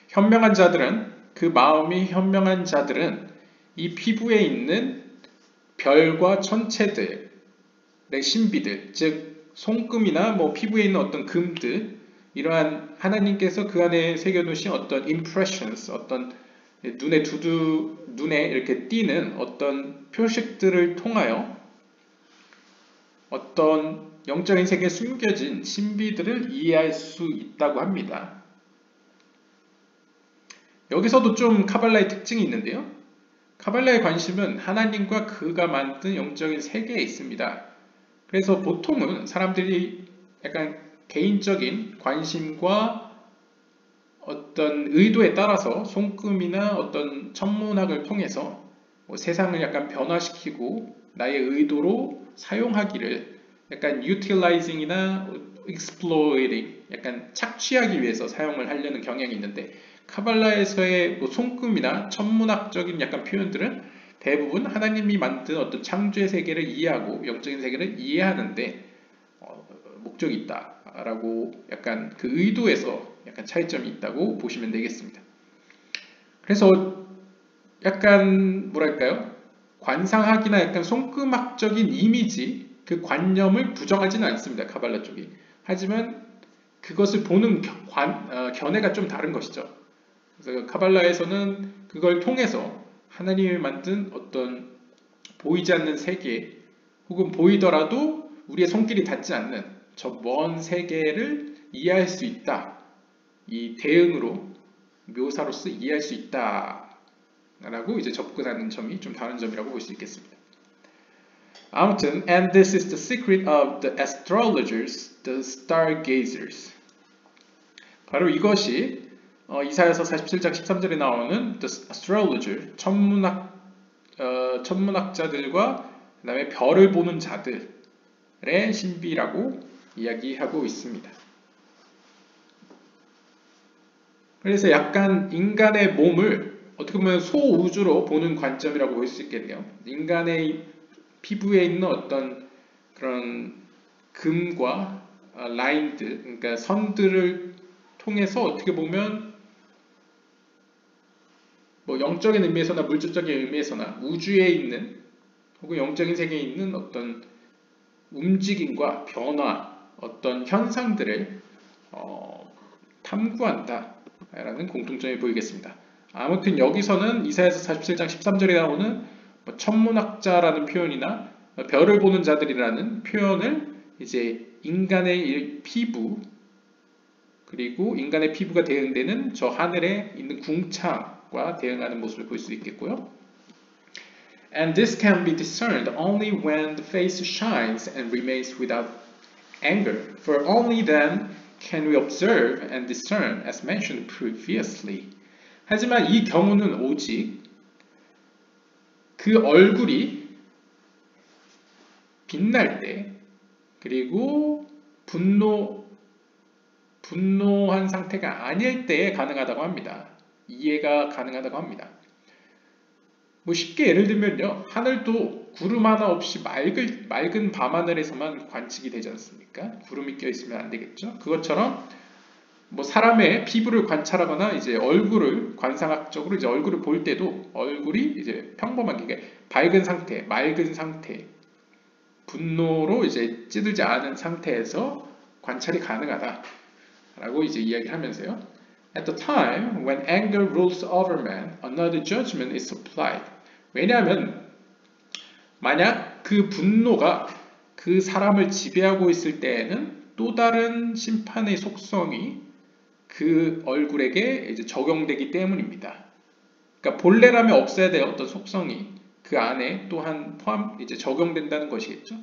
현명한 자들은 그 마음이 현명한 자들은 이 피부에 있는 별과 천체들의 신비들, 즉 손금이나 뭐 피부에 있는 어떤 금들, 이러한 하나님께서 그 안에 새겨놓으신 어떤 impressions, 어떤 눈에 이렇게 띄는 어떤 표식들을 통하여 어떤 영적인 세계에 숨겨진 신비들을 이해할 수 있다고 합니다. 여기서도 좀 카발라의 특징이 있는데요. 카발라의 관심은 하나님과 그가 만든 영적인 세계에 있습니다. 그래서 보통은 사람들이 약간 개인적인 관심과 어떤 의도에 따라서 손금이나 어떤 천문학을 통해서 세상을 약간 변화시키고 나의 의도로 사용하기를 약간 utilizing이나 exploiting, 약간 착취하기 위해서 사용을 하려는 경향이 있는데 카발라에서의 손금이나 천문학적인 약간 표현들은 대부분 하나님이 만든 어떤 창조의 세계를 이해하고 영적인 세계를 이해하는데 목적이 있다라고 약간 그 의도에서 약간 차이점이 있다고 보시면 되겠습니다. 그래서 약간 뭐랄까요? 관상학이나 약간 손금학적인 이미지, 그 관념을 부정하지는 않습니다. 카발라 쪽이. 하지만 그것을 보는 견해가 좀 다른 것이죠. 그래서 카발라에서는 그걸 통해서 하나님이 만든 어떤 보이지 않는 세계 혹은 보이더라도 우리의 손길이 닿지 않는 저 먼 세계를 이해할 수 있다. 이 대응으로 묘사로서 이해할 수 있다. 라고 이제 접근하는 점이 좀 다른 점이라고 볼 수 있겠습니다. 아무튼, and this is the secret of the astrologers, the stargazers. 바로 이것이 이사야서 47장 13절에 나오는 the astrologer, 천문학자들과 그 다음에 별을 보는 자들의 신비라고 이야기하고 있습니다. 그래서 약간 인간의 몸을 어떻게 보면 소우주로 보는 관점이라고 볼 수 있겠네요. 인간의 피부에 있는 어떤 그런 금과 라인들, 그러니까 선들을 통해서 어떻게 보면 뭐 영적인 의미에서나 물질적인 의미에서나 우주에 있는 혹은 영적인 세계에 있는 어떤 움직임과 변화, 어떤 현상들을 탐구한다라는 공통점이 보이겠습니다. 아무튼 여기서는 이사야서 47장 13절에 나오는 천문학자라는 표현이나 별을 보는 자들이라는 표현을 이제 인간의 피부 그리고 인간의 피부가 대응되는 저 하늘에 있는 궁창과 대응하는 모습을 볼 수 있겠고요. And this can be discerned only when the face shines and remains without anger, for only then can we observe and discern as mentioned previously. 하지만 이 경우는 오직 그 얼굴이 빛날 때 그리고 분노한 상태가 아닐 때에 가능하다고 합니다. 이해가 가능하다고 합니다. 뭐 쉽게 예를 들면요. 하늘도 구름 하나 없이 맑은 밤하늘에서만 관측이 되지 않습니까? 구름이 껴있으면 안 되겠죠. 그것처럼 뭐 사람의 피부를 관찰하거나 이제 얼굴을 관상학적으로 이제 얼굴을 볼 때도 얼굴이 이제 평범하게 밝은 상태, 맑은 상태, 분노로 이제 찌들지 않은 상태에서 관찰이 가능하다라고 이제 이야기하면서요. At the time when anger rules over man, another judgment is applied. 왜냐하면 만약 그 분노가 그 사람을 지배하고 있을 때에는 또 다른 심판의 속성이 그 얼굴에게 이제 적용되기 때문입니다. 그러니까 본래라면 없어야 될 어떤 속성이 그 안에 또한 이제 적용된다는 것이겠죠.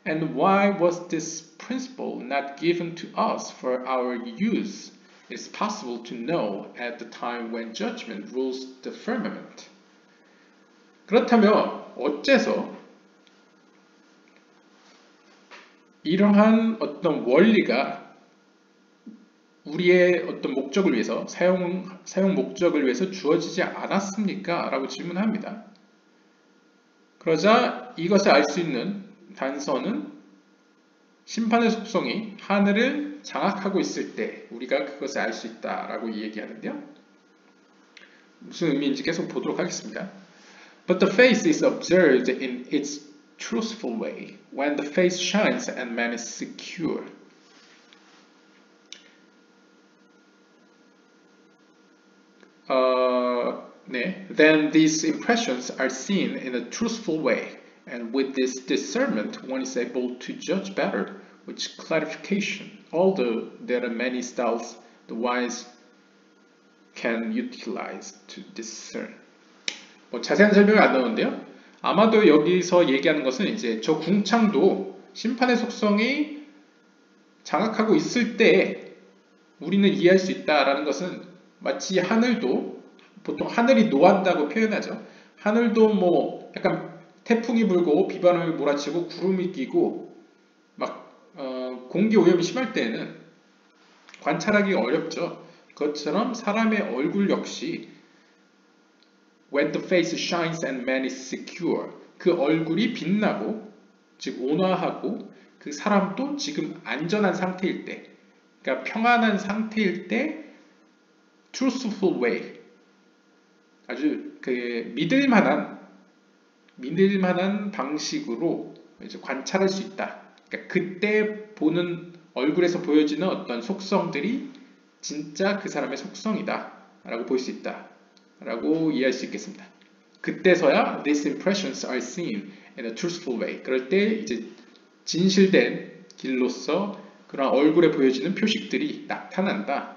And why was this principle not given to us for our use? It's possible to know at the time when judgment rules the firmament. 그렇다면 어째서 이러한 어떤 원리가 우리의 어떤 목적을 위해서 사용 목적을 위해서 주어지지 않았습니까? 라고 질문합니다. 그러자 이것을 알 수 있는 단서는 심판의 속성이 하늘을 장악하고 있을 때 우리가 그것을 알 수 있다라고 얘기하는데요. 무슨 의미인지 계속 보도록 하겠습니다. But the face is observed in its truthful way when the face shines and man is secure. Then these impressions are seen in a truthful way, and with this discernment one is able to judge better with clarification, although there are many styles the wise can utilize to discern. 뭐 자세한 설명이 안 나오는데요. 아마도 여기서 얘기하는 것은 이제 저 궁창도 심판의 속성이 장악하고 있을 때 우리는 이해할 수 있다라는 것은 마치 하늘도 보통 하늘이 노한다고 표현하죠. 하늘도 뭐 약간 태풍이 불고 비바람이 몰아치고 구름이 끼고 막 공기 오염이 심할 때에는 관찰하기가 어렵죠. 그것처럼 사람의 얼굴 역시 when the face shines and man is secure, 그 얼굴이 빛나고 즉 온화하고 그 사람도 지금 안전한 상태일 때, 그러니까 평안한 상태일 때 truthful way, 아주 그 믿을만한 방식으로 이제 관찰할 수 있다. 그러니까 그때 보는 얼굴에서 보여지는 어떤 속성들이 진짜 그 사람의 속성이다 라고 볼 수 있다 라고 이해할 수 있겠습니다. 그때서야 these impressions are seen in a truthful way. 그럴 때 이제 진실된 길로서 그런 얼굴에 보여지는 표식들이 나타난다.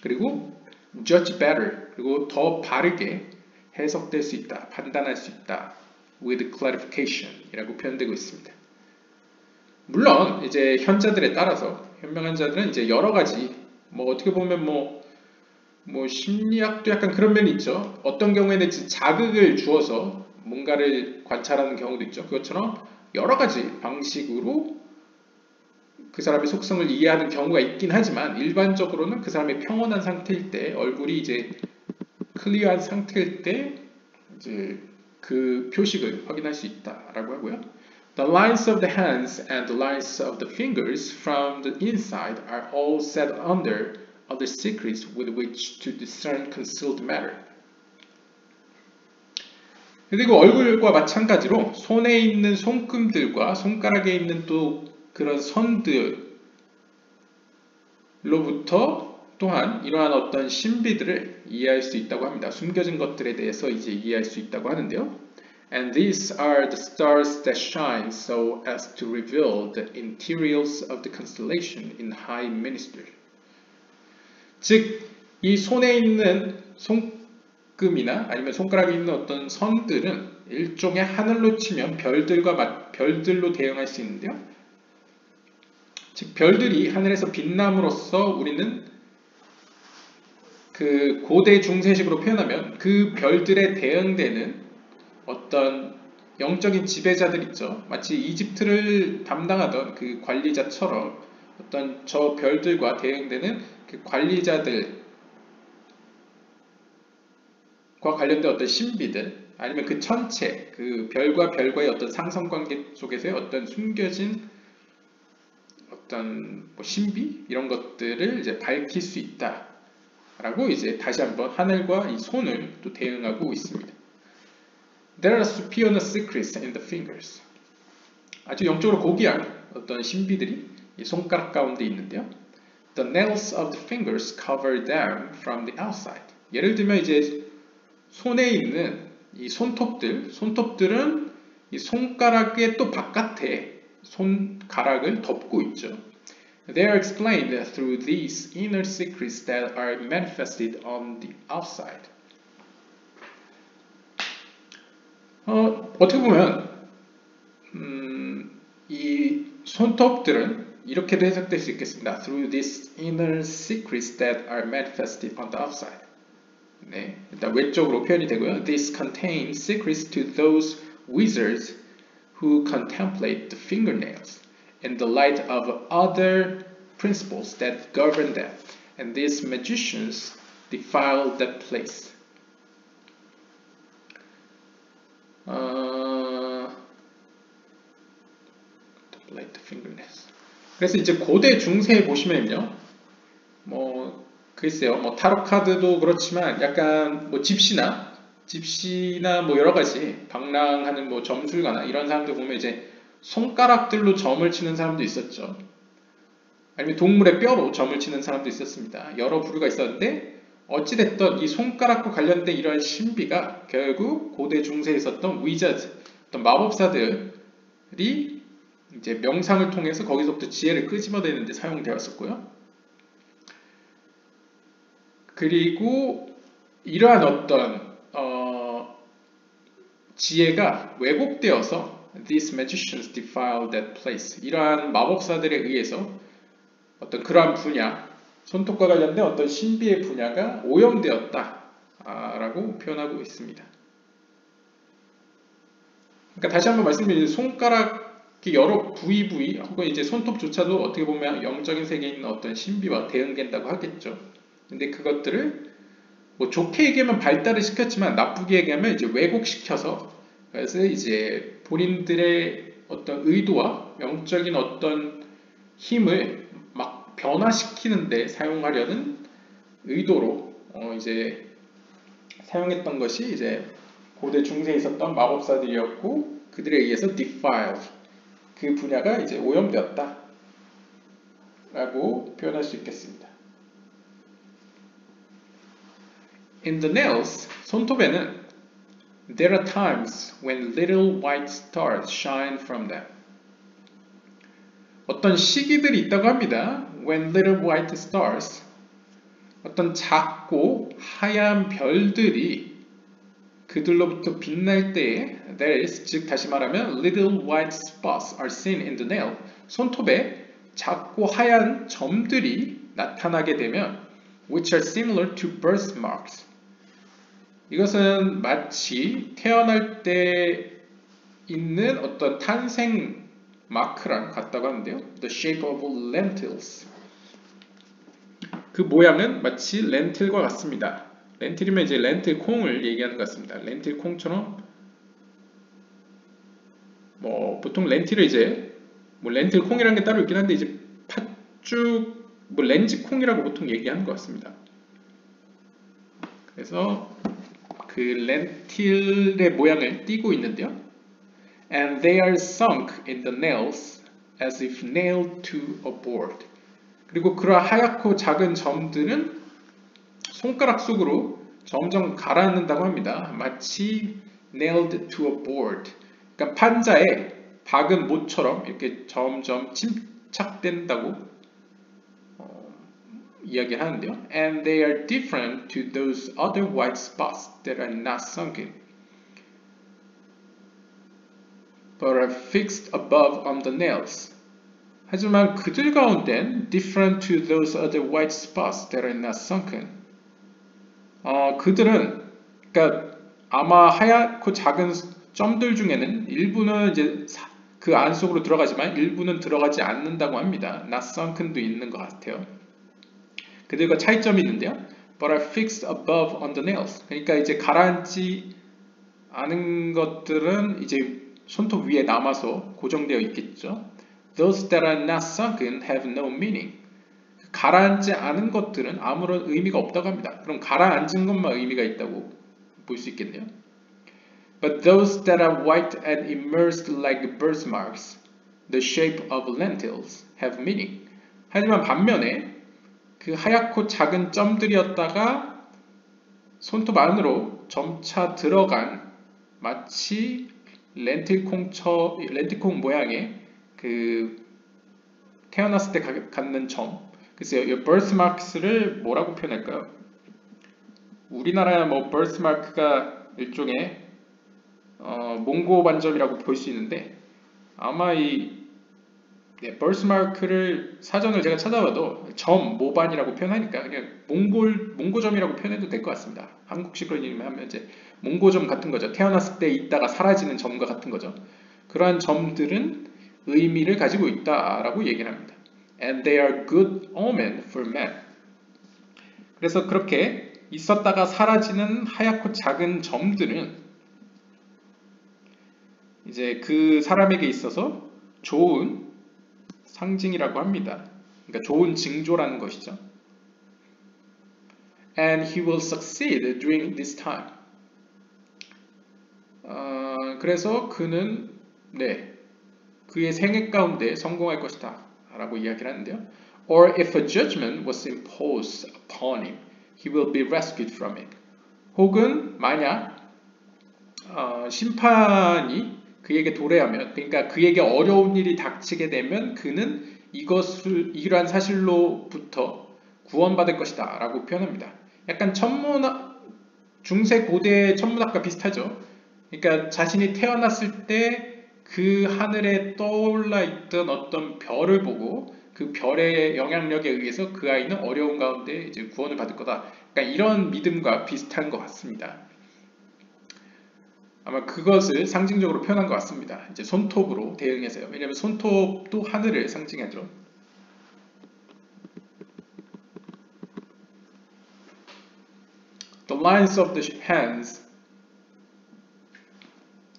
그리고 judge better, 그리고 더 바르게 해석될 수 있다, 판단할 수 있다. with clarification 이라고 표현되고 있습니다. 물론 이제 현자들에 따라서 현명한 자들은 이제 여러 가지 뭐 어떻게 보면 뭐 심리학도 약간 그런 면이 있죠. 어떤 경우에는 자극을 주어서 뭔가를 관찰하는 경우도 있죠. 그것처럼 여러 가지 방식으로 그 사람의 속성을 이해하는 경우가 있긴 하지만 일반적으로는 그 사람의 평온한 상태일 때 얼굴이 이제 클리어한 상태일 때 이제 그 표식을 확인할 수 있다라고 하고요. The lines of the hands and the lines of the fingers from the inside are all set under other secrets with which to discern concealed matter. 그리고 얼굴과 마찬가지로 손에 있는 손금들과 손가락에 있는 또 그런 선들로부터 또한 이러한 어떤 신비들을 이해할 수 있다고 합니다. 숨겨진 것들에 대해서 이제 이해할 수 있다고 하는데요. And these are the stars that shine so as to reveal the interiors of the constellation in high ministry. 즉, 이 손에 있는 접금이나 아니면 손가락에 있는 어떤 선들은 일종의 하늘로 치면 별들로 대응할 수 있는데요. 즉 별들이 하늘에서 빛남으로써 우리는 그 고대 중세식으로 표현하면 그 별들에 대응되는 어떤 영적인 지배자들 있죠. 마치 이집트를 담당하던 그 관리자처럼 어떤 저 별들과 대응되는 그 관리자들과 관련된 어떤 신비들 아니면 그 천체, 그 별과 별과의 어떤 상성관계 속에서의 어떤 숨겨진 어떤 뭐 신비 이런 것들을 이제 밝힐 수 있다라고 이제 다시 한번 하늘과 이 손을 또 대응하고 있습니다. There are superior secrets in the fingers. 아주 영적으로 고귀한 어떤 신비들이 이 손가락 가운데 있는데요. The nails of the fingers cover them from the outside. 예를 들면 이제 손에 있는 이 손톱들은 이 손가락의 또 바깥에 손가락을 덮고 있죠. They are explained through these inner secrets that are manifested on the outside. 어떻게 보면 이 손톱들은 이렇게도 해석될 수 있겠습니다. Through these inner secrets that are manifested on the outside. 네, 일단 외적으로 표현이 되고요. This contains secrets to those wizards who contemplate the fingernails in the light of other principles that govern them. And these magicians defile that place. 그래서 이제 고대 중세에 보시면요, 뭐 글쎄요, 뭐 타로 카드도 그렇지만 약간 뭐 집시나 뭐 여러 가지 방랑하는 뭐 점술가나 이런 사람들 보면 이제 손가락들로 점을 치는 사람도 있었죠. 아니면 동물의 뼈로 점을 치는 사람도 있었습니다. 여러 부류가 있었는데 어찌됐든 이 손가락과 관련된 이러한 신비가 결국 고대 중세에 있었던 위저드, 어떤 마법사들이 이제 명상을 통해서 거기서부터 지혜를 끄집어내는 데 사용되었었고요. 그리고 이러한 어떤 지혜가 왜곡되어서 These magicians defile that place. 이러한 마법사들에 의해서 어떤 그러한 분야, 손톱과 관련된 어떤 신비의 분야가 오염되었다라고 표현하고 있습니다. 그러니까 다시 한번 말씀드리면 손가락의 여러 부위 혹은 이제 손톱조차도 어떻게 보면 영적인 세계에 있는 어떤 신비와 대응된다고 하겠죠. 근데 그것들을 뭐 좋게 얘기하면 발달을 시켰지만 나쁘게 얘기하면 이제 왜곡시켜서 그래서 이제 본인들의 어떤 의도와 영적인 어떤 힘을 막 변화시키는데 사용하려는 의도로 이제 사용했던 것이 이제 고대 중세에 있었던 마법사들이었고 그들에 의해서 defiled 그 분야가 이제 오염되었다 라고 표현할 수 있겠습니다. In the nails, 손톱에는 there are times when little white stars shine from them. 어떤 시기들이 있다고 합니다. When little white stars, 어떤 작고 하얀 별들이 그들로부터 빛날 때에 there is, 즉 다시 말하면 little white spots are seen in the nail. 손톱에 작고 하얀 점들이 나타나게 되면 which are similar to birthmarks. 이것은 마치 태어날 때 있는 어떤 탄생 마크랑 같다고 하는데요. The shape of lentils. 그 모양은 마치 렌틸과 같습니다. 렌틸이면 이제 렌틸 콩을 얘기하는 것 같습니다. 렌틸 콩처럼 뭐 보통 렌틸을 이제 뭐 렌틸 콩이라는 게 따로 있긴 한데 이제 팥죽 뭐 렌지 콩이라고 보통 얘기하는 것 같습니다. 그래서 그 렌틸의 모양을 띠고 있는데요. And they are sunk in the nails as if nailed to a board. 그리고 그러한 하얗고 작은 점들은 손가락 속으로 점점 가라앉는다고 합니다. 마치 nailed to a board. 그러니까 판자에 박은 못처럼 이렇게 점점 침착된다고 이야기하는데요. And they are different to those other white spots that are not sunken, but are fixed above on the nails. 하지만 그들 가운데는 different to those other white spots that are not sunken. 그들은 그러니까 아마 하얗고 작은 점들 중에는 일부는 이제 그 안 속으로 들어가지만 일부는 들어가지 않는다고 합니다. not sunken도 있는 것 같아요. 그들과 차이점이 있는데요. But are fixed above on the nails. 그러니까 이제 가라앉지 않은 것들은 이제 손톱 위에 남아서 고정되어 있겠죠. Those that are not sunken have no meaning. 가라앉지 않은 것들은 아무런 의미가 없다고 합니다. 그럼 가라앉은 것만 의미가 있다고 볼 수 있겠네요. But those that are white and immersed like birthmarks, the shape of lentils, have meaning. 하지만 반면에 그 하얗고 작은 점들이었다가 손톱 안으로 점차 들어간 마치 렌틸콩 모양의 그 태어났을 때 갖는 점. 글쎄요, 이 birthmarks를 뭐라고 표현할까요? 우리나라야 뭐 birthmark가 일종의 몽고 반점이라고 볼 수 있는데 아마 이 birthmark를 사전을 제가 찾아봐도 점, 모반이라고 표현하니까 그냥 몽고점이라고 표현해도 될 것 같습니다. 한국식으로 하면 이제 몽고점 같은 거죠. 태어났을 때 있다가 사라지는 점과 같은 거죠. 그러한 점들은 의미를 가지고 있다라고 얘기를 합니다. And they are good omen for men. 그래서 그렇게 있었다가 사라지는 하얗고 작은 점들은 이제 그 사람에게 있어서 좋은 상징이라고 합니다. 그러니까 좋은 징조라는 것이죠. And he will succeed during this time. 그래서 그는 그의 생애 가운데 성공할 것이다 라고 이야기를 하는데요. Or if a judgment was imposed upon him, he will be rescued from it. 혹은 만약 심판이 그에게 도래하면, 그러니까 그에게 어려운 일이 닥치게 되면 그는 이러한 사실로부터 구원받을 것이다 라고 표현합니다. 약간 중세 고대 천문학과 비슷하죠. 그러니까 자신이 태어났을 때 그 하늘에 떠올라 있던 어떤 별을 보고 그 별의 영향력에 의해서 그 아이는 어려운 가운데 이제 구원을 받을 거다. 그러니까 이런 믿음과 비슷한 것 같습니다. 아마 그것을 상징적으로 표현한 것 같습니다. 이제 손톱으로 대응해서요. 왜냐하면 손톱도 하늘을 상징하죠. The lines of the hands.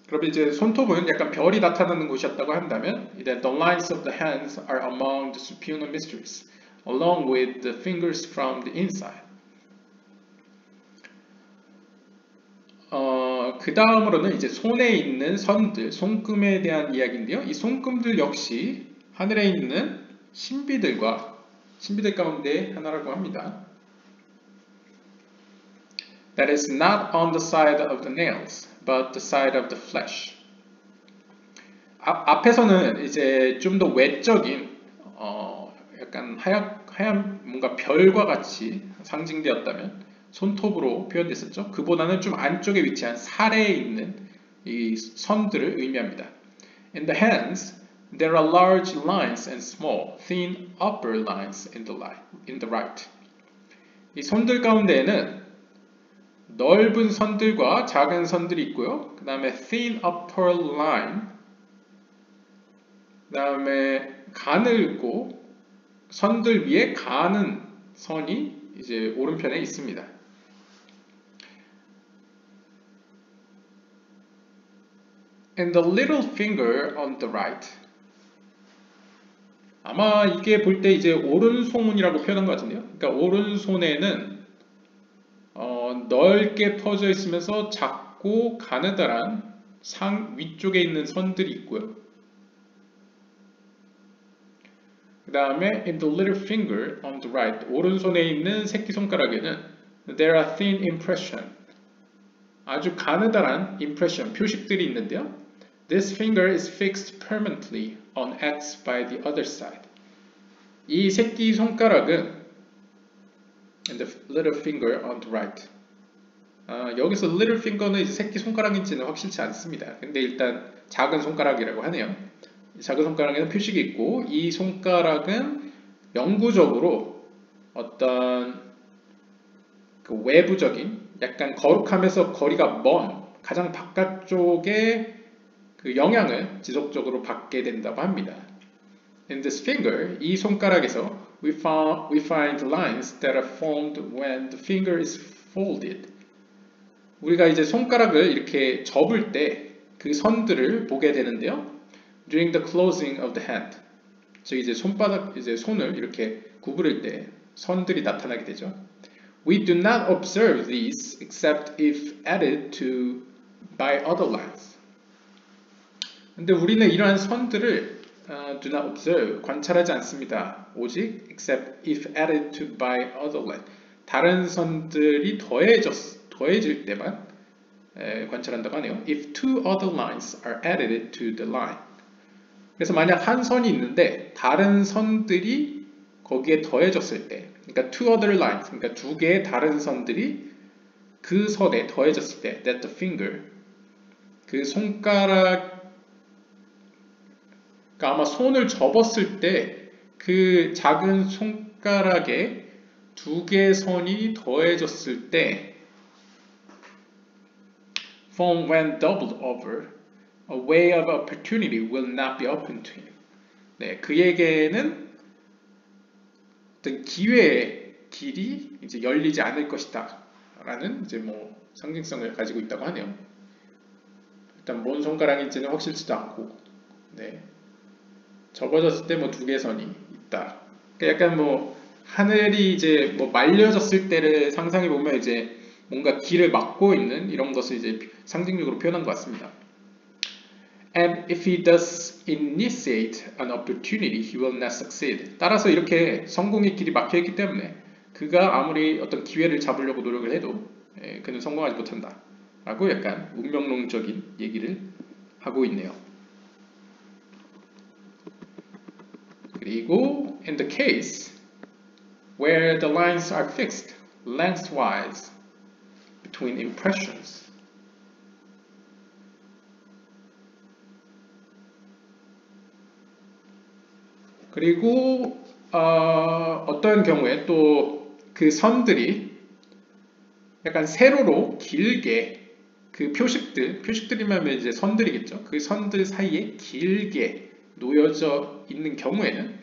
그럼 이제 손톱은 약간 별이 나타나는 곳이었다고 한다면, the lines of the hands are among the supernal mysteries, along with the fingers from the inside. 그 다음으로는 이제 손에 있는 선들, 손금에 대한 이야기인데요. 이 손금들 역시 하늘에 있는 신비들 가운데 하나라고 합니다. That is not on the side of the nails, but the side of the flesh. 앞에서는 이제 좀 더 외적인, 약간 하얀 뭔가 별과 같이 상징되었다면 손톱으로 표현됐었죠. 그보다는 좀 안쪽에 위치한 살에 있는 이 선들을 의미합니다. In the hands, there are large lines and small, thin upper lines in the right. 이 손들 가운데에는 넓은 선들과 작은 선들이 있고요. 그 다음에 thin upper line, 그 다음에 가늘고 선들 위에 가는 선이 이제 오른편에 있습니다. And the little finger on the right. 아마 이게 볼 때 이제 오른손이라고 표현한 것 같은데요. 그러니까 오른손에는 넓게 퍼져 있으면서 작고 가느다란 위쪽에 있는 선들이 있고요. 그 다음에 in the little finger on the right, 오른손에 있는 새끼손가락에는 there are thin impression, 아주 가느다란 impression, 표식들이 있는데요. This finger is fixed permanently on X by the other side. 이 새끼손가락은 and the little finger on the right. 여기서 little finger는 이제 새끼 손가락인지는 확실치 않습니다. 근데 일단 작은 손가락이라고 하네요. 작은 손가락에는 표식이 있고 이 손가락은 영구적으로 어떤 그 외부적인 약간 거룩하면서 거리가 먼 가장 바깥쪽의 그 영향을 지속적으로 받게 된다고 합니다. In this finger, 이 손가락에서 we find lines that are formed when the finger is folded. 우리가 이제 손가락을 이렇게 접을 때 그 선들을 보게 되는데요. During the closing of the hand, 즉 이제 손을 이렇게 구부릴 때 선들이 나타나게 되죠. We do not observe these except if added to by other lines. 근데 우리는 이러한 선들을 do not observe, 관찰하지 않습니다. 오직 except if added to by other line. 다른 선들이 더해질 때만 관찰한다고 하네요. If two other lines are added to the line. 그래서 만약 한 선이 있는데 다른 선들이 거기에 더해졌을 때, 그러니까 two other lines, 그러니까 두 개의 다른 선들이 그 선에 더해졌을 때, that the finger, 그 손가락, 그러니까 아마 손을 접었을 때 그 작은 손가락에 두 개의 선이 더해졌을 때 form when doubled over, a way of opportunity will not be open to him. 네, 그에게는 어떤 기회의 길이 이제 열리지 않을 것이다 라는 이제 뭐 상징성을 가지고 있다고 하네요. 일단 뭔 손가락인지는 확실치도 않고, 네, 접어졌을 때 뭐 두 개의 선이 있다. 그러니까 약간 뭐 하늘이 이제 뭐 말려졌을 때를 상상해 보면 이제 뭔가 길을 막고 있는 이런 것을 이제 상징적으로 표현한 것 같습니다. And if he does initiate an opportunity, he will not succeed. 따라서 이렇게 성공의 길이 막혀 있기 때문에 그가 아무리 어떤 기회를 잡으려고 노력을 해도 그는 성공하지 못한다. 라고 약간 운명론적인 얘기를 하고 있네요. 그리고 in the case where the lines are fixed lengthwise between impressions. 그리고 어떤 경우에 또 그 선들이 약간 세로로 길게 그 표식들이면 이제 선들이겠죠. 그 선들 사이에 길게 놓여져 있는 경우에는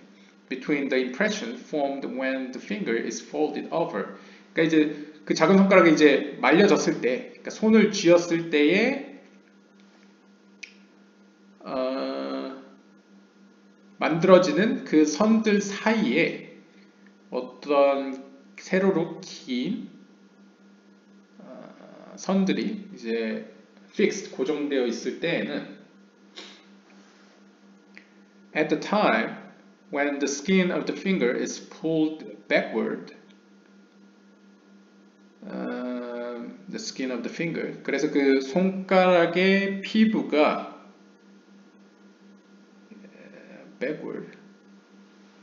between the impression formed when the finger is folded over. 그러니까 이제 그 작은 손가락이 이제 말려졌을 때, 그러니까 손을 쥐었을 때에 만들어지는 그 선들 사이에 어떤 세로로 긴 선들이 이제 fixed, 고정되어 있을 때에는 at the time when the skin of the finger is pulled backward, the skin of the finger. 그래서 그 손가락의 피부가 backward,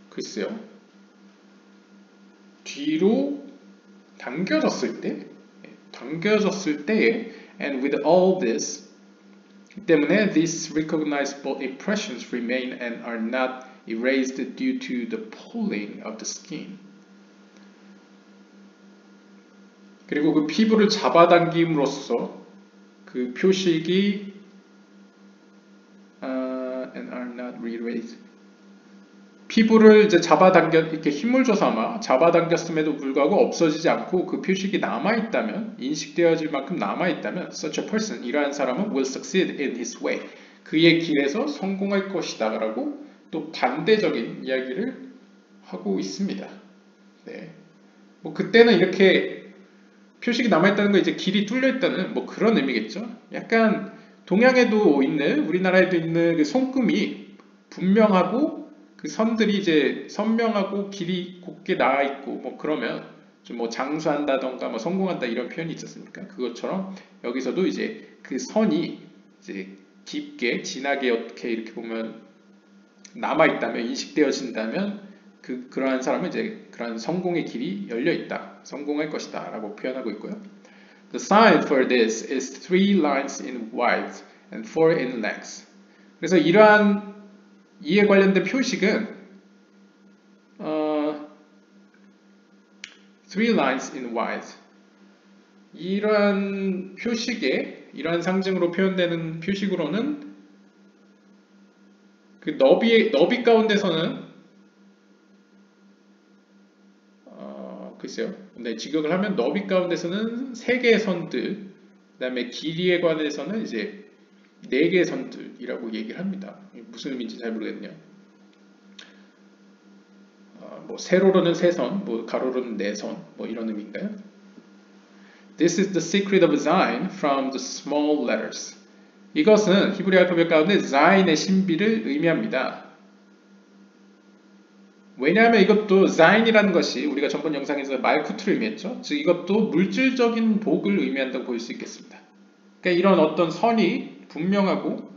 글쎄요, 뒤로 당겨졌을 때에 and with all this, 때문에 these recognizable impressions remain and are not erased due to the pulling of the skin. 그리고 그 피부를 잡아당김으로써 그 표식이 and are not erased. 피부를 이제 이렇게 힘을 줘서 아마 잡아당겼음에도 불구하고 없어지지 않고 그 표식이 남아있다면, 인식되어질 만큼 남아있다면 such a person, 이러한 사람은 will succeed in his way. 그의 길에서 성공할 것이다 라고 또 반대적인 이야기를 하고 있습니다. 네. 뭐 그때는 이렇게 표식이 남아있다는 거 이제 길이 뚫려있다는 뭐 그런 의미겠죠. 약간 동양에도 있는, 우리나라에도 있는 그 손금이 분명하고 그 선들이 이제 선명하고 길이 곱게 나와 있고 뭐 그러면 좀 뭐 장수한다던가 뭐 성공한다 이런 표현이 있었으니까 그것처럼 여기서도 이제 그 선이 이제 깊게 진하게 어떻게 이렇게 보면 남아 있다면, 인식되어진다면 그러한 사람은 이제 그러한 성공의 길이 열려 있다, 성공할 것이다 라고 표현하고 있고요. The sign for this is 3 lines in width and 4 in length. 그래서 이러한 이에 관련된 표식은 3 lines in width. 이러한 표식에 이러한 상징으로 표현되는 표식으로는 그 너비 가운데서는 글쎄요. 네, 직역을 하면 너비 가운데서는 3개의 선들, 그 다음에 길이에 관해서는 이제 4개의 선들이라고 얘기를 합니다. 무슨 의미인지 잘 모르겠네요. 뭐 세로로는 3선, 뭐 가로로는 4선, 뭐 이런 의미인가요? This is the secret of Zayin from the small letters. 이것은 히브리 알파벳 가운데 Zayin의 신비를 의미합니다. 왜냐하면 이것도 Zayin이라는 것이 우리가 전번 영상에서 말쿠트를 의미했죠. 즉 이것도 물질적인 복을 의미한다고 볼 수 있겠습니다. 그러니까 이런 어떤 선이 분명하고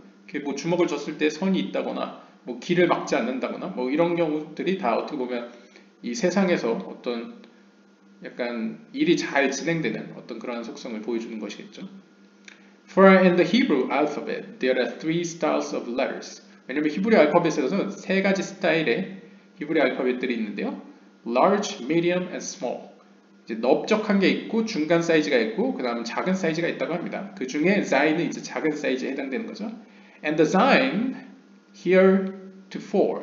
뭐 주먹을 줬을 때 선이 있다거나 뭐 길을 막지 않는다거나 뭐 이런 경우들이 다 어떻게 보면 이 세상에서 어떤 약간 일이 잘 진행되는 어떤 그런 속성을 보여주는 것이겠죠. For in the Hebrew alphabet, there are 3 styles of letters. 왜냐하면 히브리 알파벳에서는 3가지 스타일의 히브리 알파벳들이 있는데요. Large, medium, and small. 이제 넓적한 게 있고 중간 사이즈가 있고 그 다음 작은 사이즈가 있다고 합니다. 그 중에 Zayin은 이제 작은 사이즈에 해당되는 거죠. And the Zayin heretofore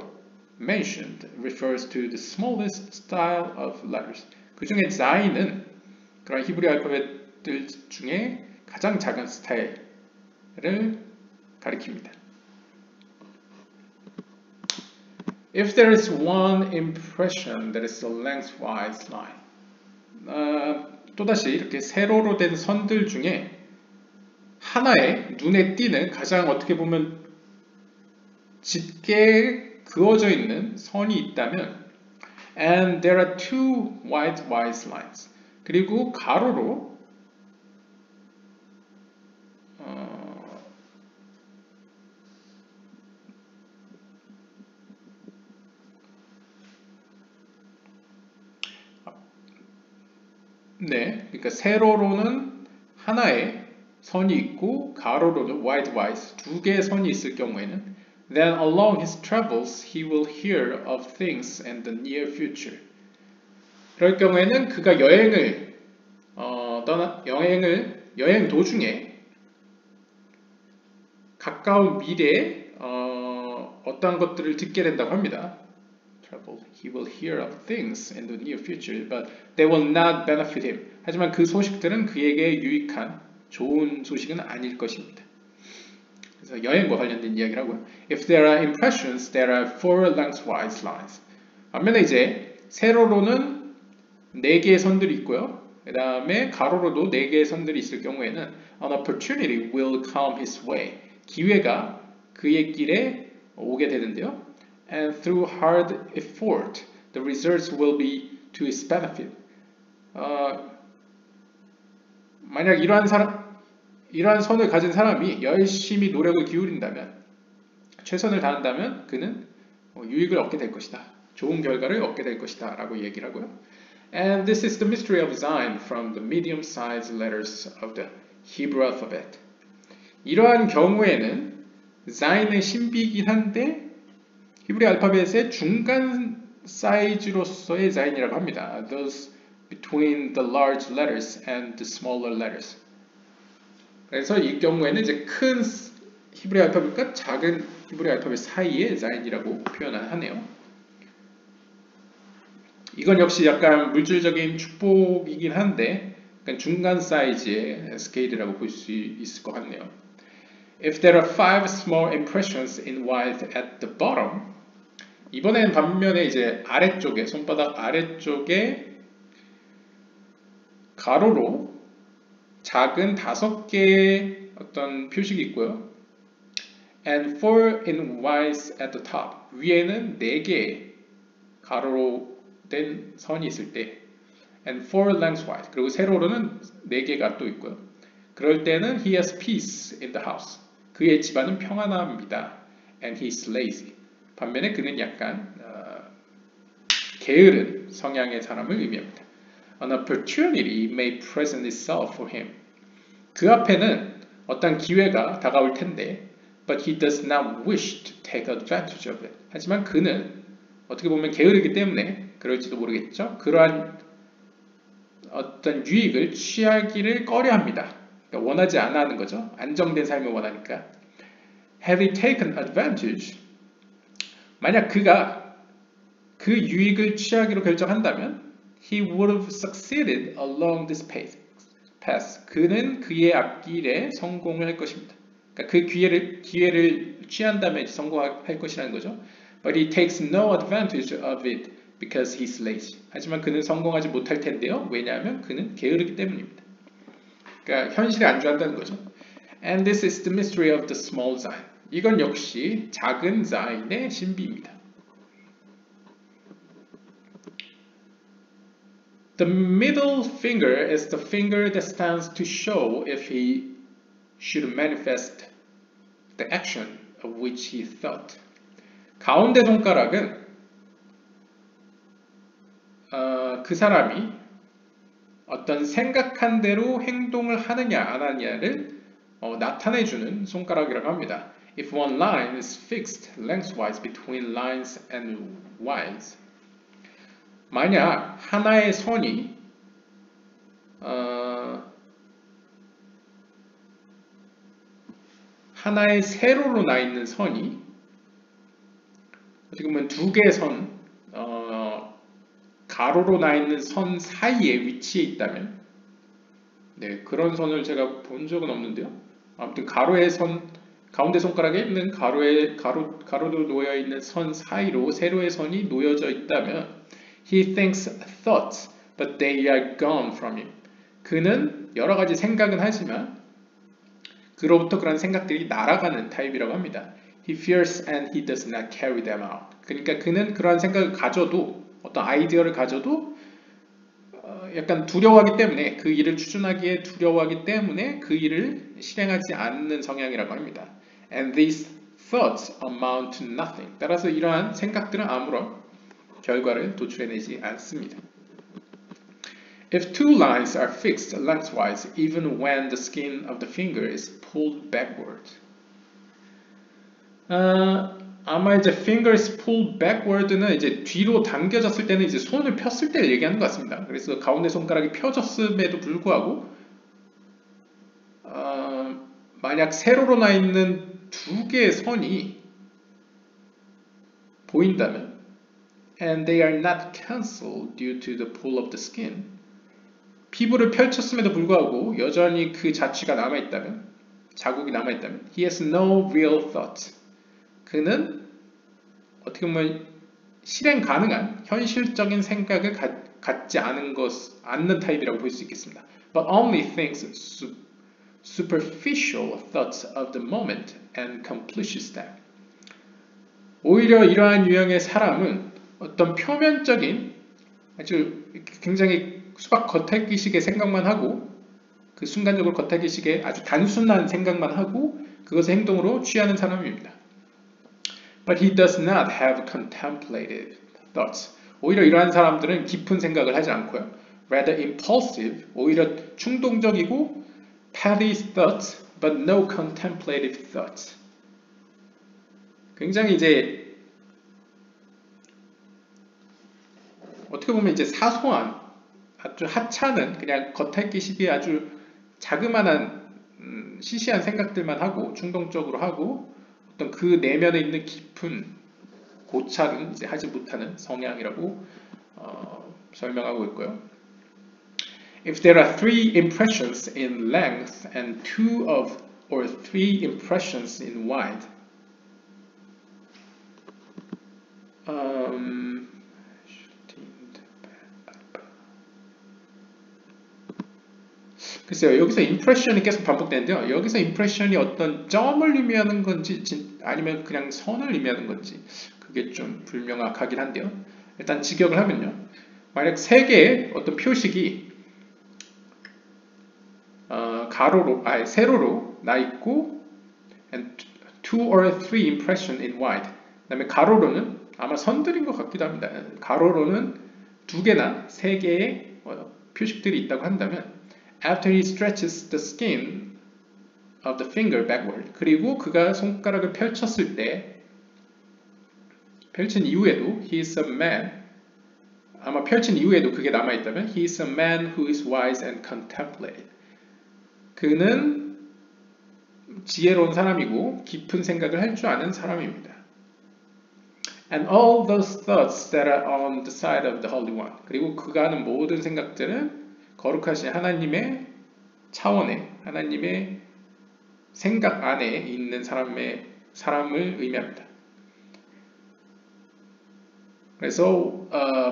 mentioned refers to the smallest style of letters. 그 중에 Zayin은 그런 히브리 알파벳들 중에 가장 작은 스타일을 가리킵니다. If there is one impression that is a lengthwise line, 또다시 이렇게 세로로 된 선들 중에 하나에 눈에 띄는 가장 어떻게 보면 짙게 그어져 있는 선이 있다면 and there are 2 widthwise lines 그리고 가로로 네, 그러니까 세로로는 하나의 선이 있고 가로로는 widewise 2개의 선이 있을 경우에는 then along his travels he will hear of things in the near future. 그럴 경우에는 그가 여행 도중에 가까운 미래에 어떠한 것들을 듣게 된다고 합니다. He will hear of things in the near future, but they will not benefit him. 하지만 그 소식들은 그에게 유익한 좋은 소식은 아닐 것입니다. 그래서 여행과 관련된 이야기라고요. If there are impressions, there are 4 lengthwise lines. 반면에 이제 세로로는 4개의 선들이 있고요. 그 다음에 가로로도 4개의 선들이 있을 경우에는 an opportunity will come his way. 기회가 그의 길에 오게 되는데요. And through hard effort, the results will be to his benefit. 만약 이러한 선을 가진 사람이 열심히 노력을 기울인다면, 최선을 다한다면 그는 유익을 얻게 될 것이다. 좋은 결과를 얻게 될 것이다. 라고 얘기를 하고요. And this is the mystery of Zayin from the medium-sized letters of the Hebrew alphabet. 이러한 경우에는 Zayin의 신비이긴 한데 히브리 알파벳의 중간 사이즈로서의 Zayin이라고 합니다. Those between the large letters and the smaller letters. 그래서 이 경우에는 이제 큰 히브리 알파벳과 작은 히브리 알파벳 사이의 Zayin이라고 표현을 하네요. 이건 역시 약간 물질적인 축복이긴 한데 약간 중간 사이즈의 스케일이라고 볼 수 있을 것 같네요. If there are 5 small impressions in white at the bottom, 이번엔 반면에 이제 아래쪽에 손바닥 아래쪽에 가로로 작은 5개의 어떤 표식이 있고요. And 4 in white at the top. 위에는 4개의 가로로 된 선이 있을 때 and 4 lengthwise. 그리고 세로로는 4개가 또 있고요. 그럴 때는 he has peace in the house. 그의 집안은 평안합니다. And he is lazy. 반면에 그는 약간 게으른 성향의 사람을 의미합니다. An opportunity may present itself for him. 그 앞에는 어떤 기회가 다가올 텐데, but he does not wish to take advantage of it. 하지만 그는 어떻게 보면 게으르기 때문에 그럴지도 모르겠죠. 그러한 어떤 유익을 취하기를 꺼려합니다. 그러니까 원하지 않아 하는 거죠. 안정된 삶을 원하니까. Had he taken advantage, 만약 그가 그 유익을 취하기로 결정한다면 he would have succeeded along this path. 그는 그의 앞길에 성공을 할 것입니다. 그러니까 그 기회를 취한다면 성공할 것이라는 거죠. But he takes no advantage of it because he's lazy. 하지만 그는 성공하지 못할 텐데요. 왜냐하면 그는 게으르기 때문입니다. 그러니까 현실에 안주한다는 거죠. And this is the mystery of the small sign. 이건 역시 작은 sign의 신비입니다. The middle finger is the finger that stands to show if he should manifest the action of which he thought. 가운데 손가락은 그 사람이 어떤 생각한 대로 행동을 하느냐 안 하느냐를 나타내주는 손가락이라고 합니다. If one line is fixed lengthwise between lines and wides, 만약 하나의 선이 하나의 세로로 나 있는 선이 어떻게 보면 두 개의 선 가로로 나 있는 선 사이에 위치해 있다면, 네, 그런 선을 제가 본 적은 없는데요. 아무튼 가로의 선, 가운데 손가락에 있는 가로로 놓여 있는 선 사이로 세로의 선이 놓여져 있다면, he thinks thoughts, but they are gone from him. 그는 여러 가지 생각은 하지만 그로부터 그런 생각들이 날아가는 타입이라고 합니다. He fears and he does not carry them out. 그러니까 그는 그러한 생각을 가져도, 어떤 아이디어를 가져도 약간 두려워하기 때문에, 그 일을 추진하기에 두려워하기 때문에 그 일을 실행하지 않는 성향이라고 합니다. And these thoughts amount to nothing. 따라서 이러한 생각들은 아무런 결과를 도출해내지 않습니다. If two lines are fixed lengthwise, even when the skin of the finger is pulled backward. 아마 이제 fingers pulled backward는 이제 뒤로 당겨졌을 때는 이제 손을 폈을 때를 얘기하는 것 같습니다. 그래서 가운데 손가락이 펴졌음에도 불구하고 만약 세로로 나 있는 두 개의 선이 보인다면, and they are not cancelled due to the pull of the skin, 피부를 펼쳤음에도 불구하고 여전히 그 자취가 남아있다면, 자국이 남아있다면, he has no real thought. 그는 어떻게 보면 실행 가능한 현실적인 생각을 갖지 않는 타입이라고 볼 수 있겠습니다. But only thinks superficial thoughts of the moment and accomplishes them. 오히려 이러한 유형의 사람은 어떤 표면적인 아주 굉장히 수박 겉핥기식의 생각만 하고, 그 순간적으로 겉핥기식의 아주 단순한 생각만 하고 그것을 행동으로 취하는 사람입니다. But he does not have contemplative thoughts. 오히려 이러한 사람들은 깊은 생각을 하지 않고요. Rather impulsive, 오히려 충동적이고 petty thoughts, but no contemplative thoughts. 굉장히 이제 어떻게 보면 이제 사소한 아주 하찮은 그냥 겉핥기식의 아주 자그마한 시시한 생각들만 하고 충동적으로 하고 어떤 그 내면에 있는 깊은 고찰은 이제 하지 못하는 성향이라고 설명하고 있고요. If there are three impressions in length and two or three impressions in wide, 글쎄요, 여기서 impression이 계속 반복되는데요. 여기서 impression이 어떤 점을 의미하는 건지 아니면 그냥 선을 의미하는 건지 그게 좀 불명확하긴 한데요. 일단 직역을 하면요. 만약 세 개의 어떤 표식이 세로로 나 있고 and two or three impression in wide, 그 다음에 가로로는 아마 선들인 것 같기도 합니다. 가로로는 2개나 3개의 표식들이 있다고 한다면 after he stretches the skin of the finger backward 그리고 그가 손가락을 펼쳤을 때 펼친 이후에도 he is a man 아마 펼친 이후에도 그게 남아있다면 he is a man who is wise and contemplative 그는 지혜로운 사람이고 깊은 생각을 할 줄 아는 사람입니다. And all those thoughts that are on the side of the Holy One. 그리고 그가 하는 모든 생각들은 거룩하신 하나님의 차원에, 하나님의 생각 안에 있는 사람을 의미합니다. 그래서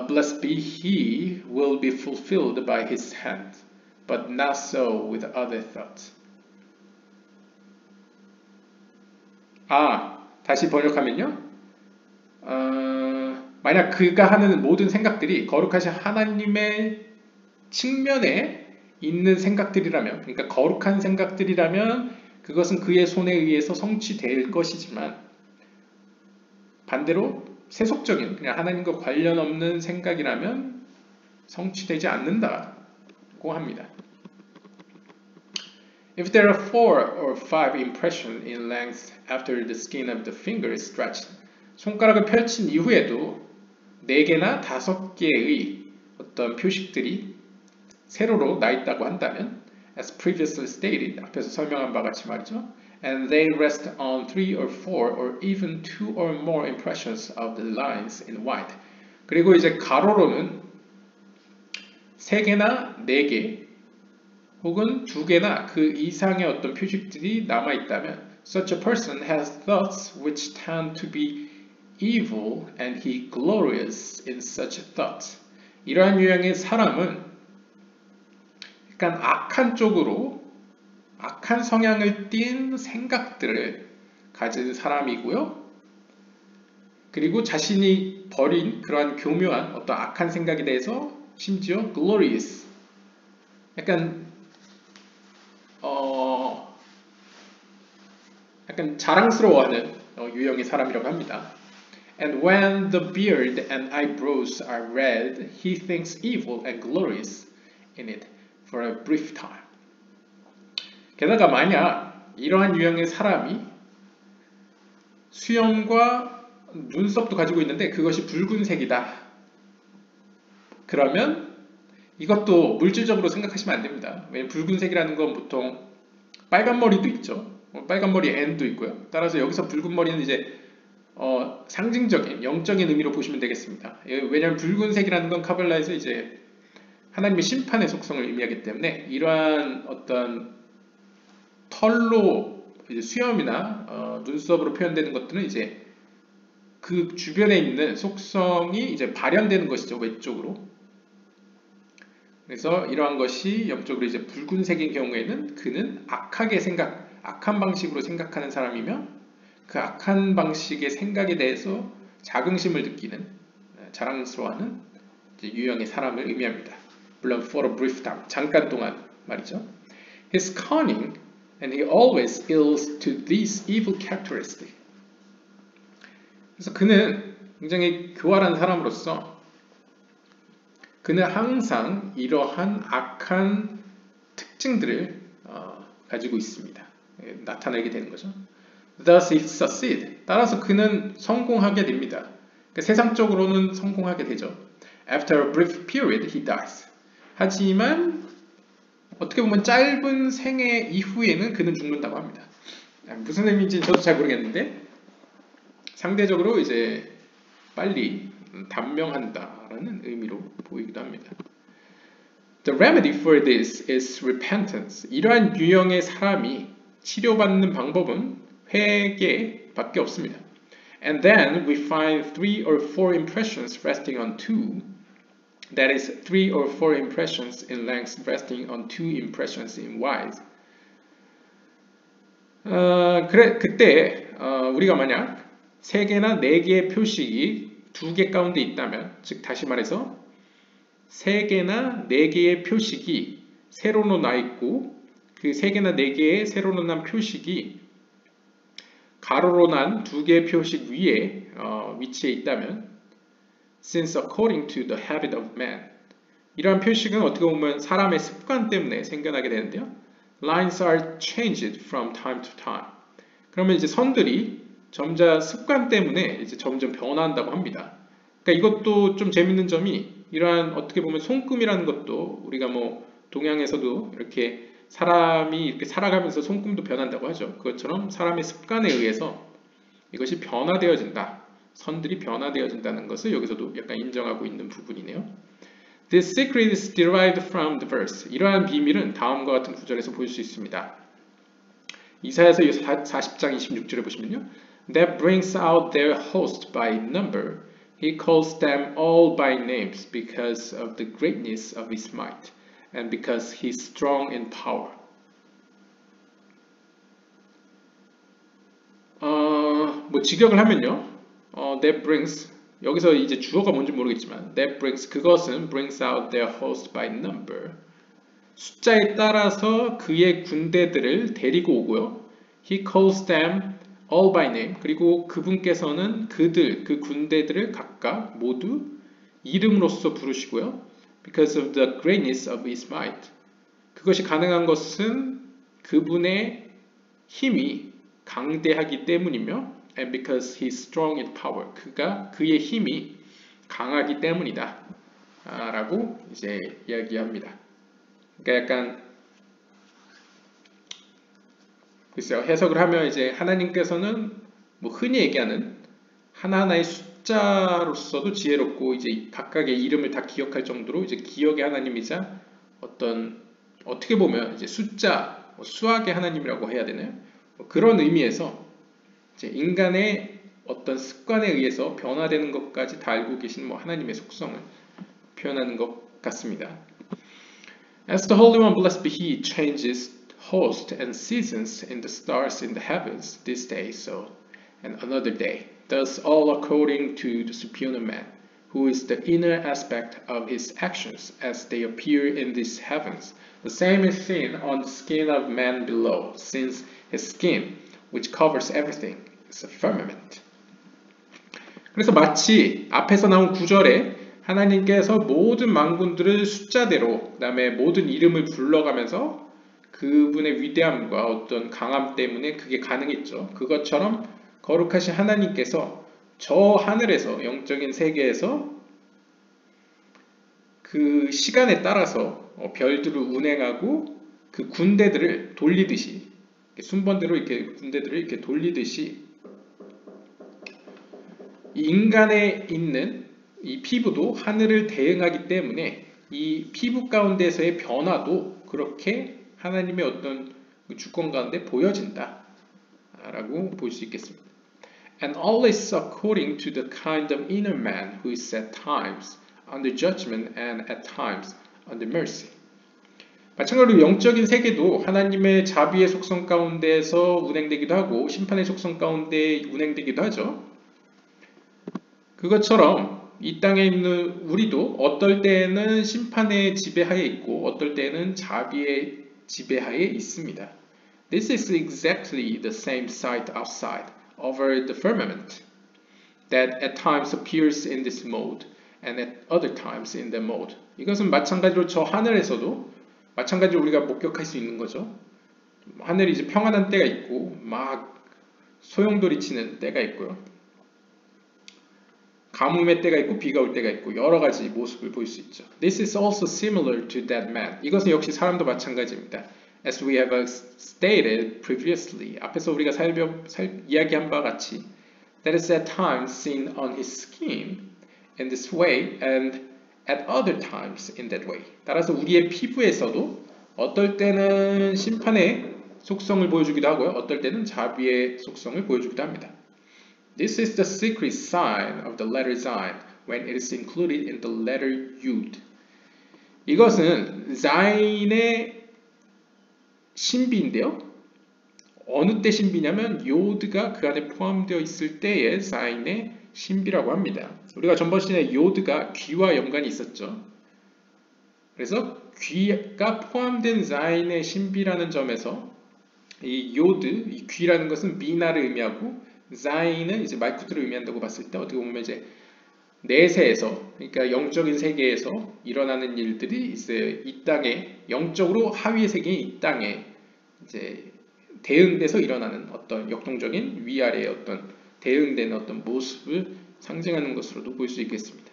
blessed be he will be fulfilled by his hand, but not so with other thoughts. 다시 번역하면요. 만약 그가 하는 모든 생각들이 거룩하신 하나님의 측면에 있는 생각들이라면, 그러니까 거룩한 생각들이라면 그것은 그의 손에 의해서 성취될 것이지만 반대로 세속적인, 그냥 하나님과 관련 없는 생각이라면 성취되지 않는다고 합니다. If there are 4 or 5 impressions in length after the skin of the finger is stretched, 손가락을 펼친 이후에도 4개나 5개의 어떤 표식들이 세로로 나 있다고 한다면, as previously stated, 앞에서 설명한 바 같이 말이죠. And they rest on 3 or 4 or even 2 or more impressions of the lines in white. 그리고 이제 가로로는 3개나 4개 혹은 2개나 그 이상의 어떤 표식들이 남아 있다면 such a person has thoughts which tend to be evil and he glories in such thoughts. 이러한 유형의 사람은 약간 악한 쪽으로 악한 성향을 띤 생각들을 가진 사람이고요. 그리고 자신이 버린 그러한 교묘한 어떤 악한 생각에 대해서 심지어 glorious 약간 자랑스러워하는 유형의 사람이라고 합니다. And when the beard and eyebrows are red, he thinks evil and glories in it for a brief time. 게다가 만약 이러한 유형의 사람이 수염과 눈썹도 가지고 있는데 그것이 붉은색이다. 그러면 이것도 물질적으로 생각하시면 안 됩니다. 왜냐하면 붉은색이라는 건 보통 빨간 머리도 있죠. 빨간 머리 N도 있고요. 따라서 여기서 붉은 머리는 이제 상징적인 영적인 의미로 보시면 되겠습니다. 왜냐하면 붉은색이라는 건 카발라에서 이제 하나님의 심판의 속성을 의미하기 때문에 이러한 어떤 털로 이제 수염이나 눈썹으로 표현되는 것들은 이제 그 주변에 있는 속성이 이제 발현되는 것이죠. 외적으로. 그래서 이러한 것이 영적으로 이제 붉은색인 경우에는 그는 악한 방식으로 생각하는 사람이며 그 악한 방식의 생각에 대해서 자긍심을 느끼는 자랑스러워하는 유형의 사람을 의미합니다. 물론 for a brief time, 잠깐 동안 말이죠. He's cunning and he always yields to these evil characteristics. 그래서 그는 굉장히 교활한 사람으로서 그는 항상 이러한 악한 특징들을 가지고 있습니다. 나타내게 되는 거죠. Thus he succeeds. 따라서 그는 성공하게 됩니다. 그러니까 세상적으로는 성공하게 되죠. After a brief period, he dies. 하지만 어떻게 보면 짧은 생애 이후에는 그는 죽는다고 합니다. 무슨 의미인지는 저도 잘 모르겠는데 상대적으로 이제 빨리 단명한다라는 의미로 보이기도 합니다. The remedy for this is repentance. 이러한 유형의 사람이 치료받는 방법은 회개밖에 없습니다. And then we find 3 or 4 impressions resting on 2. That is 3 or 4 impressions in length resting on 2 impressions in wide. 그때 우리가 만약 3개나 4개의 표식이 2개 가운데 있다면, 즉 다시 말해서 3개나 4개의 표식이 세로로 나 있고 그 3개나 4개의 세로로 난 표식이 가로로 난 두 개의 표식 위에 위치해 있다면 since according to the habit of man 이러한 표식은 어떻게 보면 사람의 습관 때문에 생겨나게 되는데요. Lines are changed from time to time. 그러면 이제 선들이 점자 습관 때문에 이제 점점 변화한다고 합니다. 그러니까 이것도 좀 재밌는 점이 이러한 어떻게 보면 손금이라는 것도 우리가 뭐 동양에서도 이렇게 사람이 이렇게 살아가면서 손금도 변한다고 하죠. 그것처럼 사람의 습관에 의해서 이것이 변화되어진다. 선들이 변화되어진다는 것을 여기서도 약간 인정하고 있는 부분이네요. This secret is derived from the verse. 이러한 비밀은 다음과 같은 구절에서 볼 수 있습니다. 이사야서 40장 26절에 보시면요. That brings out their host by number. He calls them all by names because of the greatness of his might and because he is strong in power. 뭐 직역을 하면요. That brings 여기서 이제 주어가 뭔지 모르겠지만 that brings 그것은 brings out their host by number 숫자에 따라서 그의 군대들을 데리고 오고요. He calls them all by name 그리고 그분께서는 그들 그 군대들을 각각 모두 이름으로써 부르시고요. Because of the greatness of his might 그것이 가능한 것은 그분의 힘이 강대하기 때문이며 and because he is strong in power 그의 힘이 강하기 때문이다 라고 이제 이야기합니다. 그러니까 약간 글쎄요 해석을 하면 이제 하나님께서는 뭐 흔히 얘기하는 하나하나의 숫자로서도 지혜롭고 이제 각각의 이름을 다 기억할 정도로 이제 기억의 하나님이자 어떻게 보면 이제 숫자 수학의 하나님이라고 해야 되나요? 그런 의미에서 이제 인간의 어떤 습관에 의해서 변화되는 것까지 다 알고 계신 뭐 하나님의 속성을 표현하는 것 같습니다. As the Holy One, blessed be He, changes hosts and seasons in the stars in the heavens this day so and another day, thus all according to the superior man, who is the inner aspect of his actions as they appear in these heavens. The same is seen on the skin of man below, since his skin, which covers everything, is a firmament. 그래서 마치 앞에서 나온 구절에 하나님께서 모든 만군들을 숫자대로 그 다음에 모든 이름을 불러가면서 그분의 위대함과 어떤 강함 때문에 그게 가능했죠. 그것처럼 거룩하신 하나님께서 저 하늘에서 영적인 세계에서 그 시간에 따라서 별들을 운행하고 그 군대들을 돌리듯이 순번대로 이렇게 군대들을 이렇게 돌리듯이 이 인간에 있는 이 피부도 하늘을 대응하기 때문에 이 피부 가운데서의 변화도 그렇게 하나님의 어떤 주권 가운데 보여진다 라고 볼 수 있겠습니다. And all is according to the kind of inner man who is at times under judgment and at times under mercy. 마찬가지로 영적인 세계도 하나님의 자비의 속성 가운데서 운행되기도 하고 심판의 속성 가운데 운행되기도 하죠. 그것처럼 이 땅에 있는 우리도 어떨 때에는 심판의 지배하에 있고 어떨 때에는 자비의 지배하에 있습니다. This is exactly the same sight outside over the firmament that at times appears in this mode and at other times in that mode. 이것은 마찬가지로 저 하늘에서도 마찬가지로 우리가 목격할 수 있는 거죠. 하늘이 이제 평안한 때가 있고 막 소용돌이 치는 때가 있고요. 가뭄의 때가 있고 비가 올 때가 있고 여러 가지 모습을 볼 수 있죠. This is also similar to that man. 이것은 역시 사람도 마찬가지입니다. As we have stated previously, 앞에서 우리가 이야기한 바와 같이 that is at times seen on his skin in this way and at other times in that way. 따라서 우리의 피부에서도 어떨 때는 심판의 속성을 보여주기도 하고요. 어떨 때는 자비의 속성을 보여주기도 합니다. This is the secret sign of the letter Zayin when it is included in the letter Yud. 이것은 Zayin의 신비인데요. 어느 때 신비냐면 요드가 그 안에 포함되어 있을 때의 Zayin의 신비라고 합니다. 우리가 전번 시간에 요드가 귀와 연관이 있었죠. 그래서 귀가 포함된 Zayin의 신비라는 점에서 이 요드, 이 귀라는 것은 비나를 의미하고 자인은 이제 말구트를 의미한다고 봤을 때 어떻게 보면 이제 내세에서 그러니까 영적인 세계에서 일어나는 일들이 이제 이 땅에 영적으로 하위의 세계인 이 땅에 이제 대응돼서 일어나는 어떤 역동적인 위아래의 어떤 대응되는 어떤 모습을 상징하는 것으로도 볼 수 있겠습니다.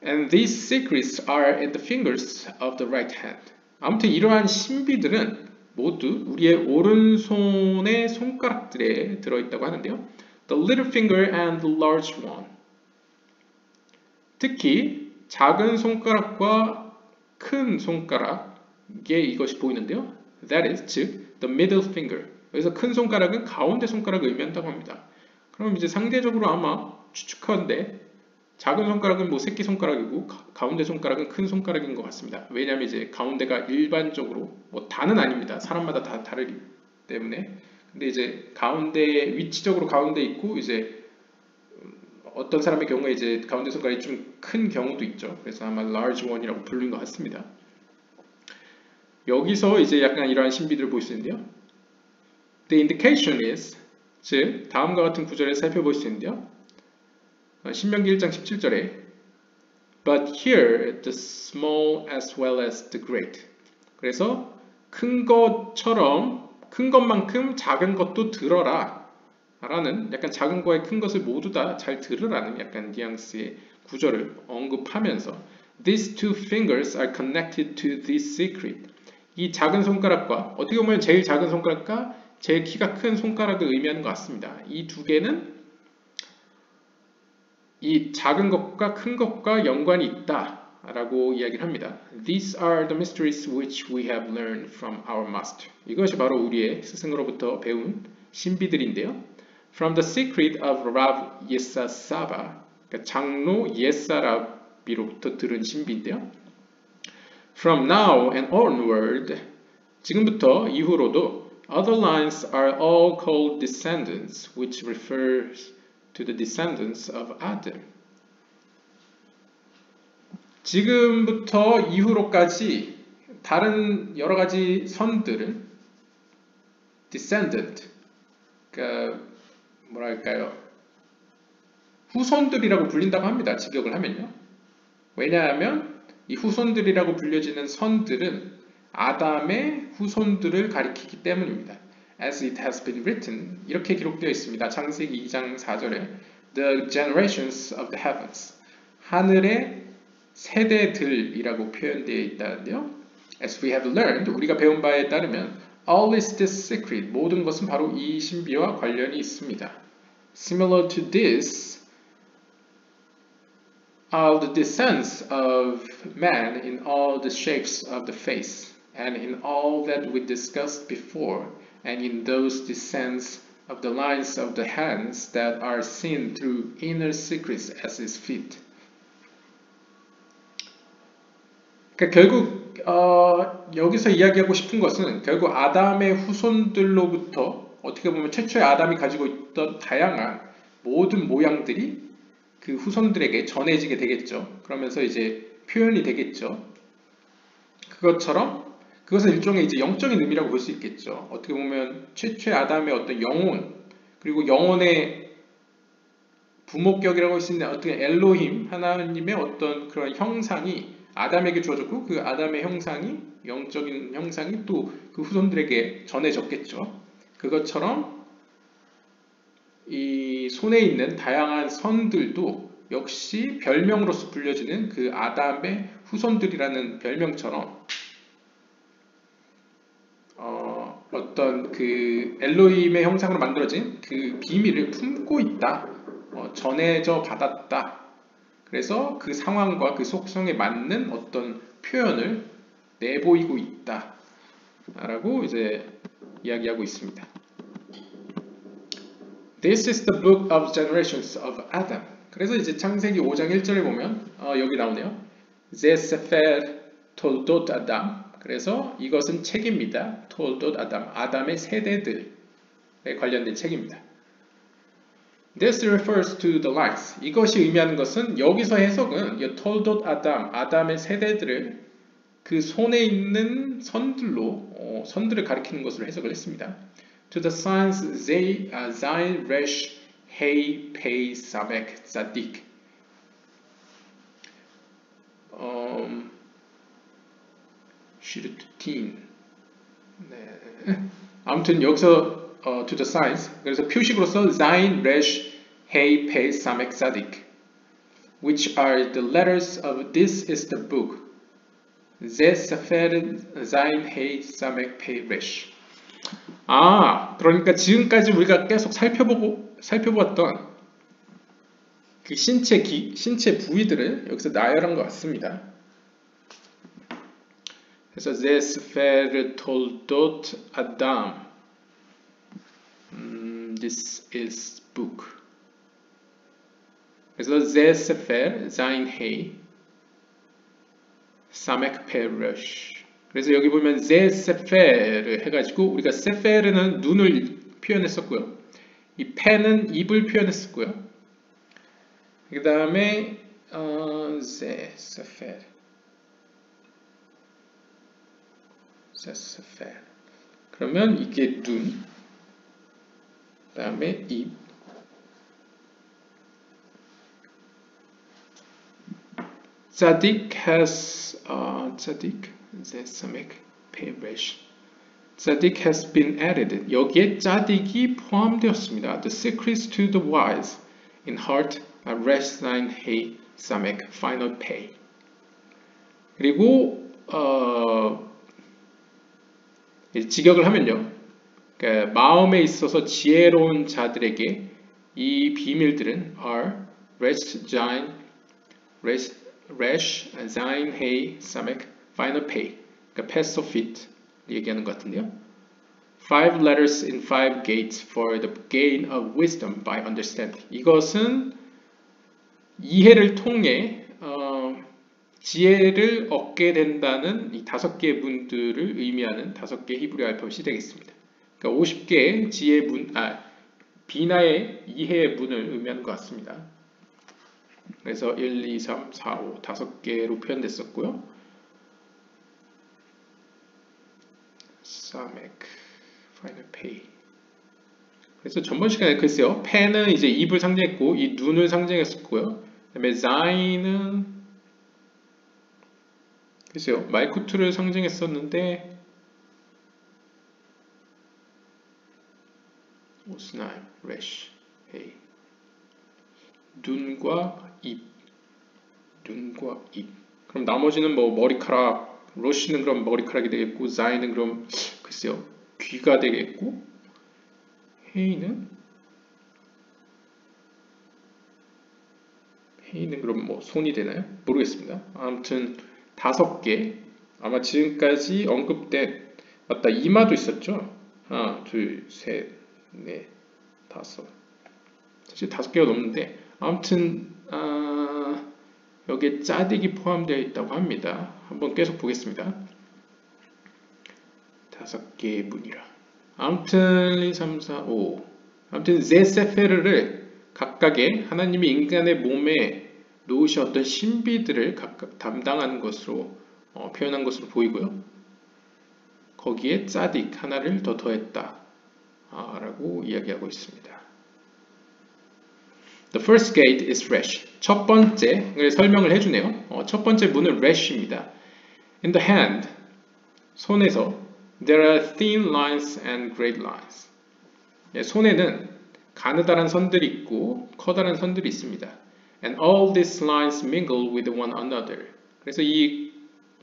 And these secrets are in the fingers of the right hand. 아무튼 이러한 신비들은 모두 우리의 오른손의 손가락들에 들어있다고 하는데요. The little finger and the large one. 특히 작은 손가락과 큰 손가락에 이것이 보이는데요. That is, 즉, the middle finger. 여기서 큰 손가락은 가운데 손가락을 의미한다고 합니다. 그럼 이제 상대적으로 아마 추측하는데 작은 손가락은 뭐 새끼 손가락이고 가운데 손가락은 큰 손가락인 것 같습니다. 왜냐하면 이제 가운데가 일반적으로 뭐 다는 아닙니다. 사람마다 다 다르기 때문에. 근데 이제 가운데 위치적으로 가운데 있고 이제 어떤 사람의 경우에 이제 가운데 손가락이 좀 큰 경우도 있죠. 그래서 아마 large one이라고 부르는 것 같습니다. 여기서 이제 약간 이러한 신비들을 볼 수 있는데요. The indication is, 즉 다음과 같은 구절을 살펴볼 수 있는데요. 신명기 1장 17절에 But hear the small as well as the great. 그래서 큰 것처럼 큰 것만큼 작은 것도 들어라 라는 약간 작은 거에 큰 것을 모두 다 잘 들으라는 약간 뉘앙스의 구절을 언급하면서 These two fingers are connected to this secret. 이 작은 손가락과 어떻게 보면 제일 작은 손가락과 제일 키가 큰 손가락을 의미하는 것 같습니다. 이 두 개는 이 작은 것과 큰 것과 연관이 있다 라고 이야기를 합니다. These are the mysteries which we have learned from our master. 이것이 바로 우리의 스승으로부터 배운 신비들인데요. From the secret of Rav Yesasaba, 그러니까 장로 예사라비로부터 들은 신비인데요. From now and onward, 지금부터 이후로도 other lines are all called descendants, which refers to the descendants of Adam. 지금부터 이후로까지 다른 여러 가지 선들은 descendant, 그러니까 뭐랄까요? 후손들이라고 불린다고 합니다. 직역을 하면요. 왜냐하면 이 후손들이라고 불려지는 선들은 아담의 후손들을 가리키기 때문입니다. As it has been written, 이렇게 기록되어 있습니다. 창세기 2장 4절에 The generations of the heavens, 하늘의 세대들이라고 표현되어 있다는데요. As we have learned, 우리가 배운 바에 따르면 All is this secret, 모든 것은 바로 이 신비와 관련이 있습니다. Similar to this, are the descents of man in all the shapes of the face, and in all that we discussed before, and in those descents of the lines of the hands that are seen through inner secrets as is fit. 그러니까 결국 여기서 이야기하고 싶은 것은 결국 아담의 후손들로부터 어떻게 보면 최초의 아담이 가지고 있던 다양한 모든 모양들이 그 후손들에게 전해지게 되겠죠. 그러면서 이제 표현이 되겠죠. 그것처럼 그것은 일종의 이제 영적인 의미라고 볼 수 있겠죠. 어떻게 보면 최초의 아담의 어떤 영혼, 그리고 영혼의 부목격이라고 할 수 있는 어떤 엘로힘, 하나님의 어떤 그런 형상이 아담에게 주어졌고 그 아담의 형상이, 영적인 형상이 또 그 후손들에게 전해졌겠죠. 그것처럼 이 손에 있는 다양한 선들도 역시 별명으로서 불려지는 그 아담의 후손들이라는 별명처럼 어떤 그 엘로힘의 형상으로 만들어진 그 비밀을 품고 있다, 전해져 받았다. 그래서 그 상황과 그 속성에 맞는 어떤 표현을 내보이고 있다 라고 이제 이야기하고 있습니다. This is the book of generations of Adam. 그래서 이제 창세기 5장 1절에 보면 여기 나오네요. Ze Sefer Toldot Adam. 그래서 이것은 책입니다. Toldot Adam. 아담의 세대들에 관련된 책입니다. This refers to the lines. 이것이 의미하는 것은 여기서 해석은 Toldot Adam, 아담의 세대들을 그 손에 있는 선들로 선들을 가리키는 것으로 해석을 했습니다. To the signs Zain, Resh, Hey, Pei, Samek, Tzadik. 시르투틴. 네. 아무튼 여기서 to the signs. 그래서 표식으로서 Zain, Resh, Hey, Pei, Samek, Tzadik, which are the letters of this is the book. Ze, Sefer, Zain, Hey, Samek, Pei, Resh. 그러니까 지금까지 우리가 계속 살펴보았던 그 신체 부위들을 여기서 나열한 것 같습니다. 그래서 Ze, Sefer, Toldot, Adam. This is book. 그래서 Ze, Sefer, Zain, Hey, Samek, Pei, Resh. 그래서 여기 보면 Ze, Sefer를 해가지고 우리가 Sefer는 눈을 표현했었고요. 이 Pe는 입을 표현했었고요. 그 다음에 Ze, Sefer, Ze, Sefer. 그러면 이게 눈, 그 다음에 입, Tzadik has Tzadik, Ze, Samek, Pei, Resh. Tzadik has been added. 여기에 tzadik이 포함되었습니다. The secrets to the wise in heart, Resh, Zain, Hey, Samek, final Pei. 그리고 직역을 하면요, 그러니까 마음에 있어서 지혜로운 자들에게 이 비밀들은 are Resh, Zain, Resh, Zain, Hey, Samek, final Pei. 그러니까 pass of it 얘기하는 것 같은데요. 5 letters in 5 gates for the gain of wisdom by understanding. 이것은 이해를 통해 지혜를 얻게 된다는 이 5개의 문들을 의미하는 5개의 히브리 알파벳이 되겠습니다. 그러니까 50개의 지혜의 문, 비나의 이해의 문을 의미하는 것 같습니다. 그래서 1, 2, 3, 4, 5 5개로 표현됐었고요. Samek, final Pei. 그래서 전번 시간에 글쎄요, Pe는 이제 입을 상징했고 이 눈을 상징했었고요. 그다음에 Zain은 글쎄요, 말쿠트를 상징했었는데 오스나임, Resh, Hey. 눈과 입. 그럼 나머지는 뭐 머리카락, 로시는 그럼 머리카락이 되겠고, 자이는 그럼 글쎄요, 귀가 되겠고, 헤이는 그럼 뭐 손이 되나요? 모르겠습니다. 아무튼 5개. 아마 지금까지 언급된, 맞다, 이마도 있었죠? 하나, 둘, 셋, 넷, 5. 사실 5개가 넘는데 아무튼 여기에 짜딕이 포함되어 있다고 합니다. 한번 계속 보겠습니다. 5개의 문이라. 아무튼 1, 2, 3, 4, 5. 아무튼 제세페르를 각각의 하나님이 인간의 몸에 놓으셨던 신비들을 각각 담당하는 것으로 표현한 것으로 보이고요. 거기에 짜딕 하나를 더 더했다 라고 이야기하고 있습니다. The first gate is Resh. 첫 번째, 설명을 해주네요. 첫 번째 문은 Resh입니다. In the hand, 손에서 there are thin lines and great lines. 손에는 가느다란 선들이 있고 커다란 선들이 있습니다. And all these lines mingle with one another. 그래서 이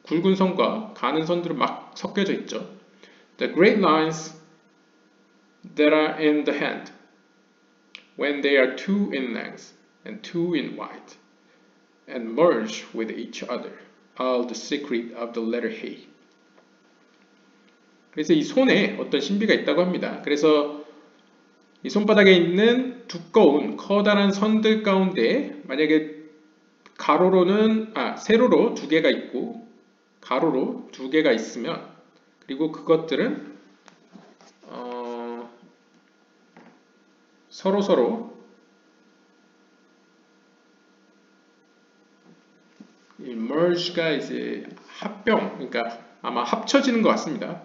굵은 선과 가는 선들은 막 섞여져 있죠. The great lines that are in the hand, when they are 2 in length and 2 in width, and merge with each other, are the secret of the letter He. 그래서 이 손에 어떤 신비가 있다고 합니다. 그래서 이 손바닥에 있는 두꺼운 커다란 선들 가운데 만약에 세로로 2개가 있고 가로로 2개가 있으면, 그리고 그것들은 서로 merge가 이제 합병, 그러니까 아마 합쳐지는 것 같습니다.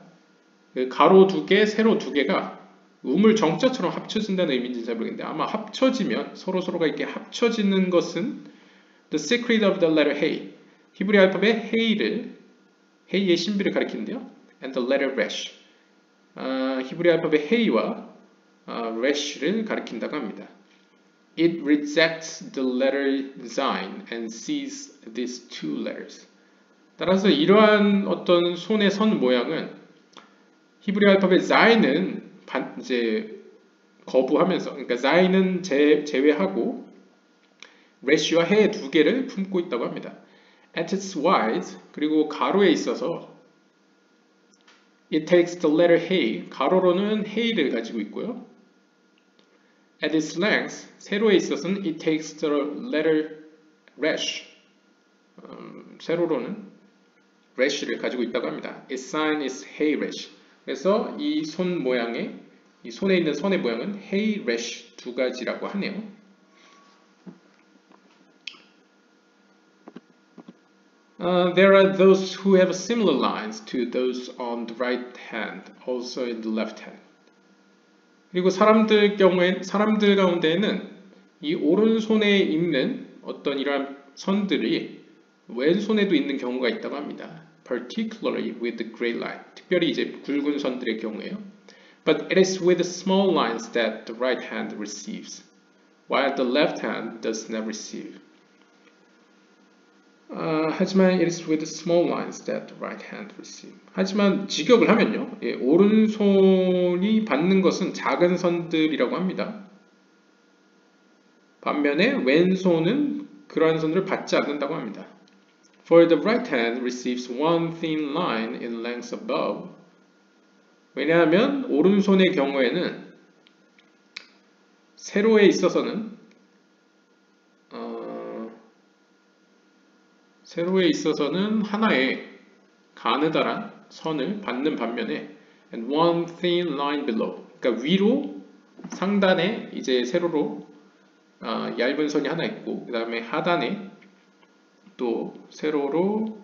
그 가로 두 개, 세로 두 개가 우물 정자처럼 합쳐진다는 의미인지 잘 모르겠는데 아마 합쳐지면 서로가 이렇게 합쳐지는 것은 The secret of the letter Hey. 히브리 알파벳 Hey의 신비를 가리키는데요. And the letter Resh. 히브리 알파벳 Hey와 Resh를 가리킨다고 합니다. It rejects the letter Zayin and sees these two letters. 따라서 이러한 어떤 손의 선 모양은 히브리 알파벳 Zayin은 이제 거부하면서, 그러니까 Zayin은 제외하고 Resh와 Hey 두 개를 품고 있다고 합니다. At its wise, 그리고 가로에 있어서 It takes the letter Hey, 가로로는 Hey를 가지고 있고요. At its length, 세로에 있어서는 It takes the letter Resh, 세로로는 Resh를 가지고 있다고 합니다. Its sign is Hey Resh. 그래서 이 손 모양의, 이 손에 있는 선의 모양은 Hey Resh 두 가지라고 하네요. There are those who have similar lines to those on the right hand, also in the left hand. 그리고 사람들 가운데에는 이 오른손에 있는 어떤 이러한 선들이 왼손에도 있는 경우가 있다고 합니다. Particularly with the great line. 특별히 이제 굵은 선들의 경우에요. But it is with the small lines that the right hand receives, while the left hand does not receive. 하지만 it is with the small lines that the right hand receive. 하지만 직역을 하면요, 오른손이 받는 것은 작은 선들이라고 합니다. 반면에 왼손은 그러한 선들을 받지 않는다고 합니다. For the right hand receives one thin line in length above. 왜냐하면 오른손의 경우에는 세로에 있어서는 하나의 가느다란 선을 받는 반면에 and one thin line below, 그러니까 위로 상단에 이제 세로로 얇은 선이 하나 있고 그 다음에 하단에 또 세로로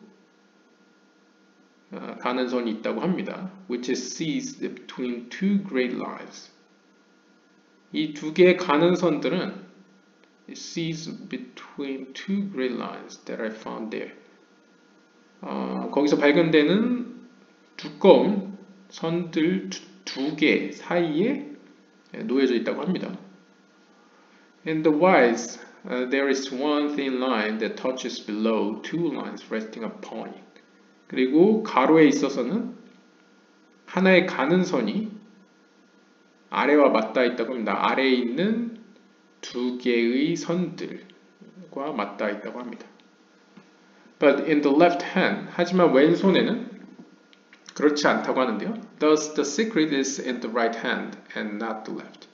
가는 선이 있다고 합니다. Which is seized between two great lines. 이 두 개의 가는 선들은 It sees between two great lines that I found there. 거기서 발견되는 두꺼운 선들 두 개 사이에 놓여져 있다고 합니다. In the wise, there is one thin line that touches below two lines resting upon it. 그리고 가로에 있어서는 하나의 가는 선이 아래와 맞닿아 있다고 합니다. 아래에 있는 두 개의 선들과 맞닿아 있다고 합니다. But in the left hand, 하지만 왼손에는 그렇지 않다고 하는데요. Thus the secret is in the right hand and not the left.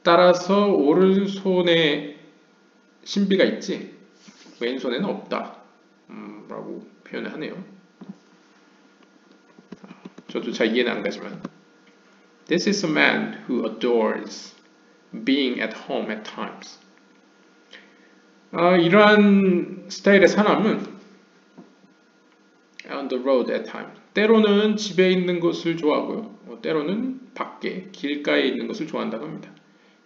따라서 오른손에 신비가 있지 왼손에는 없다 라고 표현을 하네요. 저도 잘 이해는 안 가지만 This is a man who adores being at home at times. 이러한 스타일의 사람은 on the road at times. 때로는 집에 있는 것을 좋아하고요. 때로는 밖에 길가에 있는 것을 좋아한다고 합니다.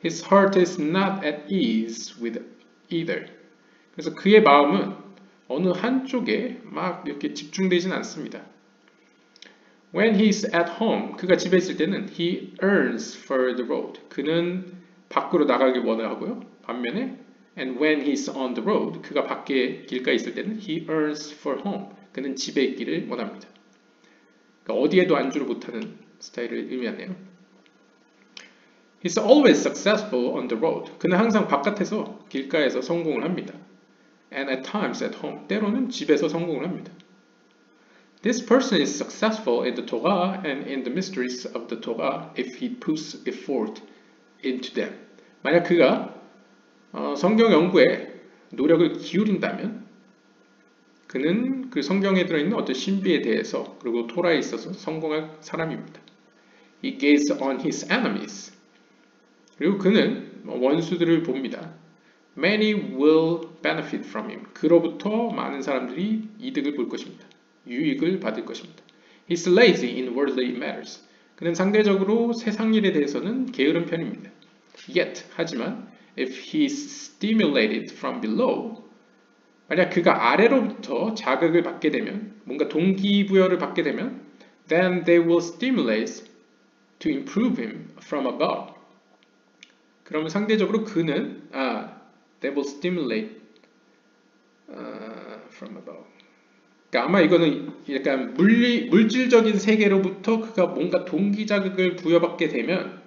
His heart is not at ease with either. 그래서 그의 마음은 어느 한쪽에 막 이렇게 집중되진 않습니다. When he's at home, 그가 집에 있을 때는 he yearns for the road. 그는 밖으로 나가길 원하고요. 반면에 and when he's on the road, 그가 밖에 길가에 있을 때는 he yearns for home. 그는 집에 있기를 원합니다. 그러니까 어디에도 안주를 못하는 스타일을 의미하네요. He's always successful on the road. 그는 항상 바깥에서 길가에서 성공을 합니다. And at times at home. 때로는 집에서 성공을 합니다. This person is successful in the Torah and in the mysteries of the Torah if he puts effort into them. 만약 그가 성경 연구에 노력을 기울인다면 그는 그 성경에 들어있는 어떤 신비에 대해서 그리고 토라에 있어서 성공할 사람입니다. He gazes on his enemies. 그리고 그는 원수들을 봅니다. Many will benefit from him. 그로부터 많은 사람들이 이득을 볼 것입니다. 유익을 받을 것입니다. He's lazy in worldly matters. 그는 상대적으로 세상 일에 대해서는 게으른 편입니다. Yet, 하지만 if he is stimulated from below, 만약 그가 아래로부터 자극을 받게 되면, 뭔가 동기부여를 받게 되면, then they will stimulate to improve him from above. 그러면 상대적으로 그는 they will stimulate from above. 그러니까 아마 이거는 약간 물질적인 세계로부터 그가 뭔가 동기 자극을 부여받게 되면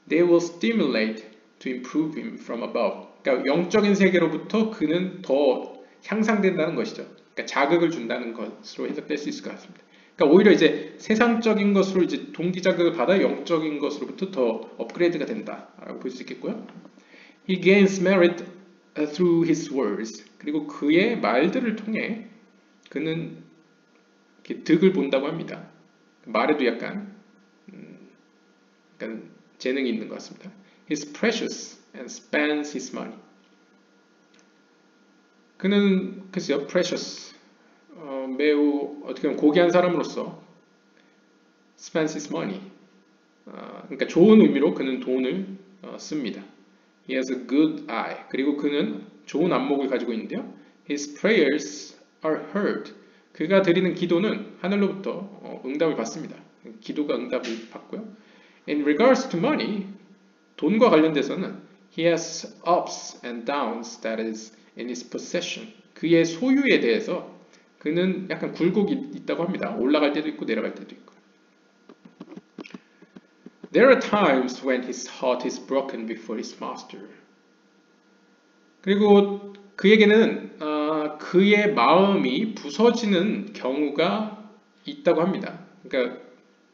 they will stimulate to improve him from above. 그러니까 영적인 세계로부터 그는 더 향상된다는 것이죠. 그러니까 자극을 준다는 것으로 해석될 수 있을 것 같습니다. 그러니까 오히려 이제 세상적인 것으로 이제 동기 자극을 받아 영적인 것으로부터 더 업그레이드가 된다라고 볼 수 있겠고요. He gains merit through his words. 그리고 그의 말들을 통해 그는 이렇게 득을 본다고 합니다. 말에도 약간 재능이 있는 것 같습니다. He's precious and spends his money. 그는 글쎄요, precious, 매우 어떻게 보면 고귀한 사람으로서 spends his money. 그러니까 좋은 의미로 그는 돈을 씁니다. He has a good eye. 그리고 그는 좋은 안목을 가지고 있는데요. His prayers are heard. 그가 드리는 기도는 하늘로부터 응답을 받습니다. 기도가 응답을 받고요. In regards to money, 돈과 관련돼서는 he has ups and downs that is in his possession. 그의 소유에 대해서 그는 약간 굴곡이 있다고 합니다. 올라갈 때도 있고 내려갈 때도 있고. There are times when his heart is broken before his master. 그리고 그에게는 그의 마음이 부서지는 경우가 있다고 합니다. 그러니까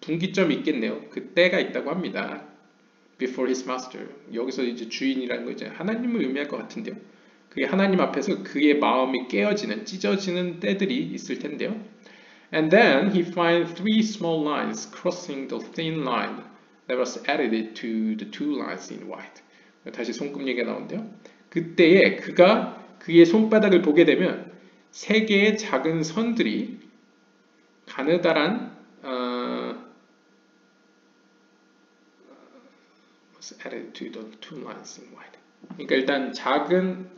분기점이 있겠네요. 그 때가 있다고 합니다. Before his master. 여기서 이제 주인이라는 거 이제 하나님을 의미할 것 같은데요. 그게 하나님 앞에서 그의 마음이 깨어지는, 찢어지는 때들이 있을 텐데요. And then he finds three small lines crossing the thin line that was added to the two lines in white. 다시 손금 얘기가 나오는데요. 그때에 그가 그의 손바닥을 보게 되면 세 개의 작은 선들이 가느다란 was added to the two lines in white. 그러니까 일단 작은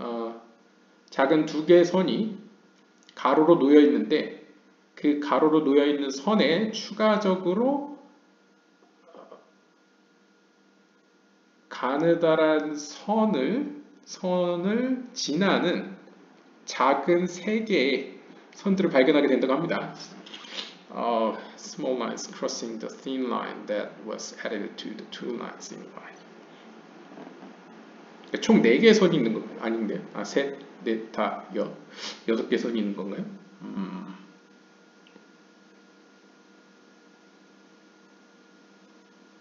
두 개의 선이 가로로 놓여 있는데 그 가로로 놓여 있는 선에 추가적으로 가느다란 선을 지나는 작은 세 개의 선들을 발견하게 된다고 합니다. Small lines crossing the thin line that was added to the two lines in white. 총 4개의 선이 있는 거 아닌데요? 셋, 넷, 다, 6개 선이 있는 건가요?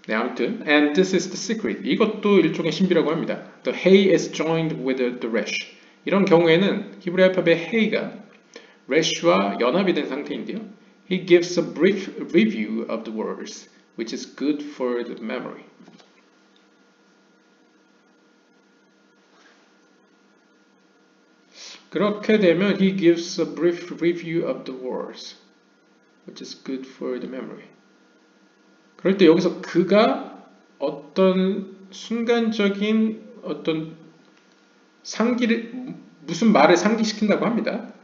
네, 아무튼 and this is the secret. 이것도 일종의 신비라고 합니다. The hay is joined with the resh. 이런 경우에는 히브리 알파벳 hay가 resh와 연합이 된 상태인데요. He gives a brief review of the words, which is good for the memory. 그렇게 되면 he gives a brief review of the words, which is good for the memory. 그럴 때 여기서 그가 어떤 순간적인 어떤 무슨 말을 상기시킨다고 합니다.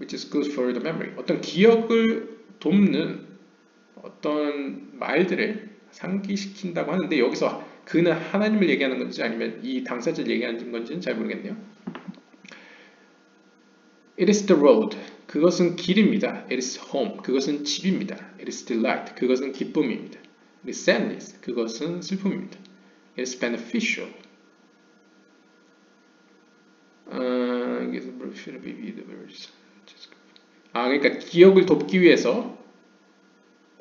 Which is good for the memory. 어떤 기억을 돕는 어떤 말들을 상기시킨다고 하는데 여기서 그는 하나님을 얘기하는 건지 아니면 이 당사자를 얘기하는 건지는 잘 모르겠네요. It is the road. 그것은 길입니다. It is home. 그것은 집입니다. It is delight. 그것은 기쁨입니다. It is sadness. 그것은 슬픔입니다. It is beneficial. 그러니까 기억을 돕기 위해서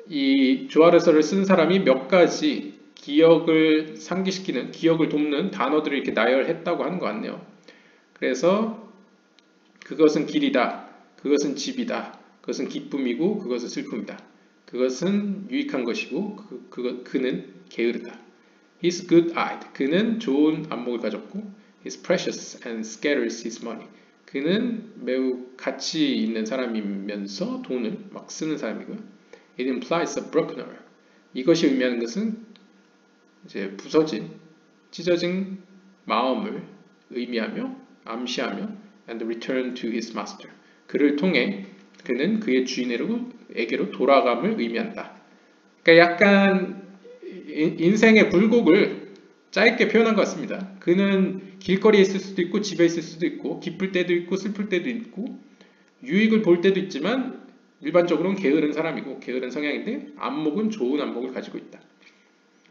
이 조아르서를 쓴 사람이 몇 가지 기억을 상기시키는, 기억을 돕는 단어들을 이렇게 나열했다고 하는 것 같네요. 그래서 그것은 길이다. 그것은 집이다. 그것은 기쁨이고 그것은 슬픔이다. 그것은 유익한 것이고 그는 게으르다. He's good-eyed. 그는 좋은 안목을 가졌고 He's precious and scatters his money. 그는 매우 가치 있는 사람이면서 돈을 막 쓰는 사람이고요. It implies a broken heart. 이것이 의미하는 것은 이제 부서진, 찢어진 마음을 의미하며 암시하며 and return to his master. 그를 통해 그는 그의 주인에게로 돌아감을 의미한다. 그러니까 약간 인생의 굴곡을 짧게 표현한 것 같습니다. 그는 길거리에 있을 수도 있고 집에 있을 수도 있고 기쁠 때도 있고 슬플 때도 있고 유익을 볼 때도 있지만 일반적으로는 게으른 사람이고 게으른 성향인데 안목은 좋은 안목을 가지고 있다.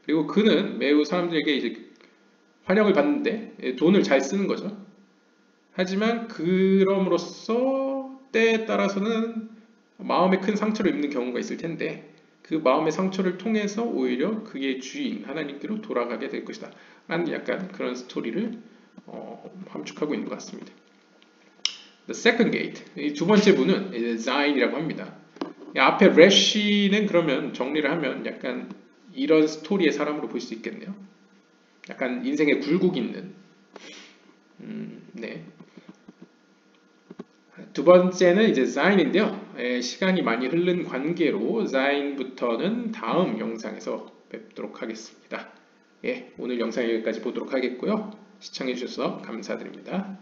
그리고 그는 매우 사람들에게 이제 환영을 받는데 돈을 잘 쓰는 거죠. 하지만 그럼으로써 때에 따라서는 마음에 큰 상처를 입는 경우가 있을 텐데 그 마음의 상처를 통해서 오히려 그의 주인 하나님께로 돌아가게 될 것이다 라는 약간 그런 스토리를 함축하고 있는 것 같습니다. The second gate, 이 두 번째 문은 Zine이라고 합니다. 앞에 래쉬는 그러면 정리를 하면 약간 이런 스토리의 사람으로 볼 수 있겠네요. 약간 인생에 굴곡 있는 네. 두 번째는 이제 Zine인데요. 시간이 많이 흐른 관계로 Zine부터는 다음 영상에서 뵙도록 하겠습니다. 예, 오늘 영상 여기까지 보도록 하겠고요. 시청해 주셔서 감사드립니다.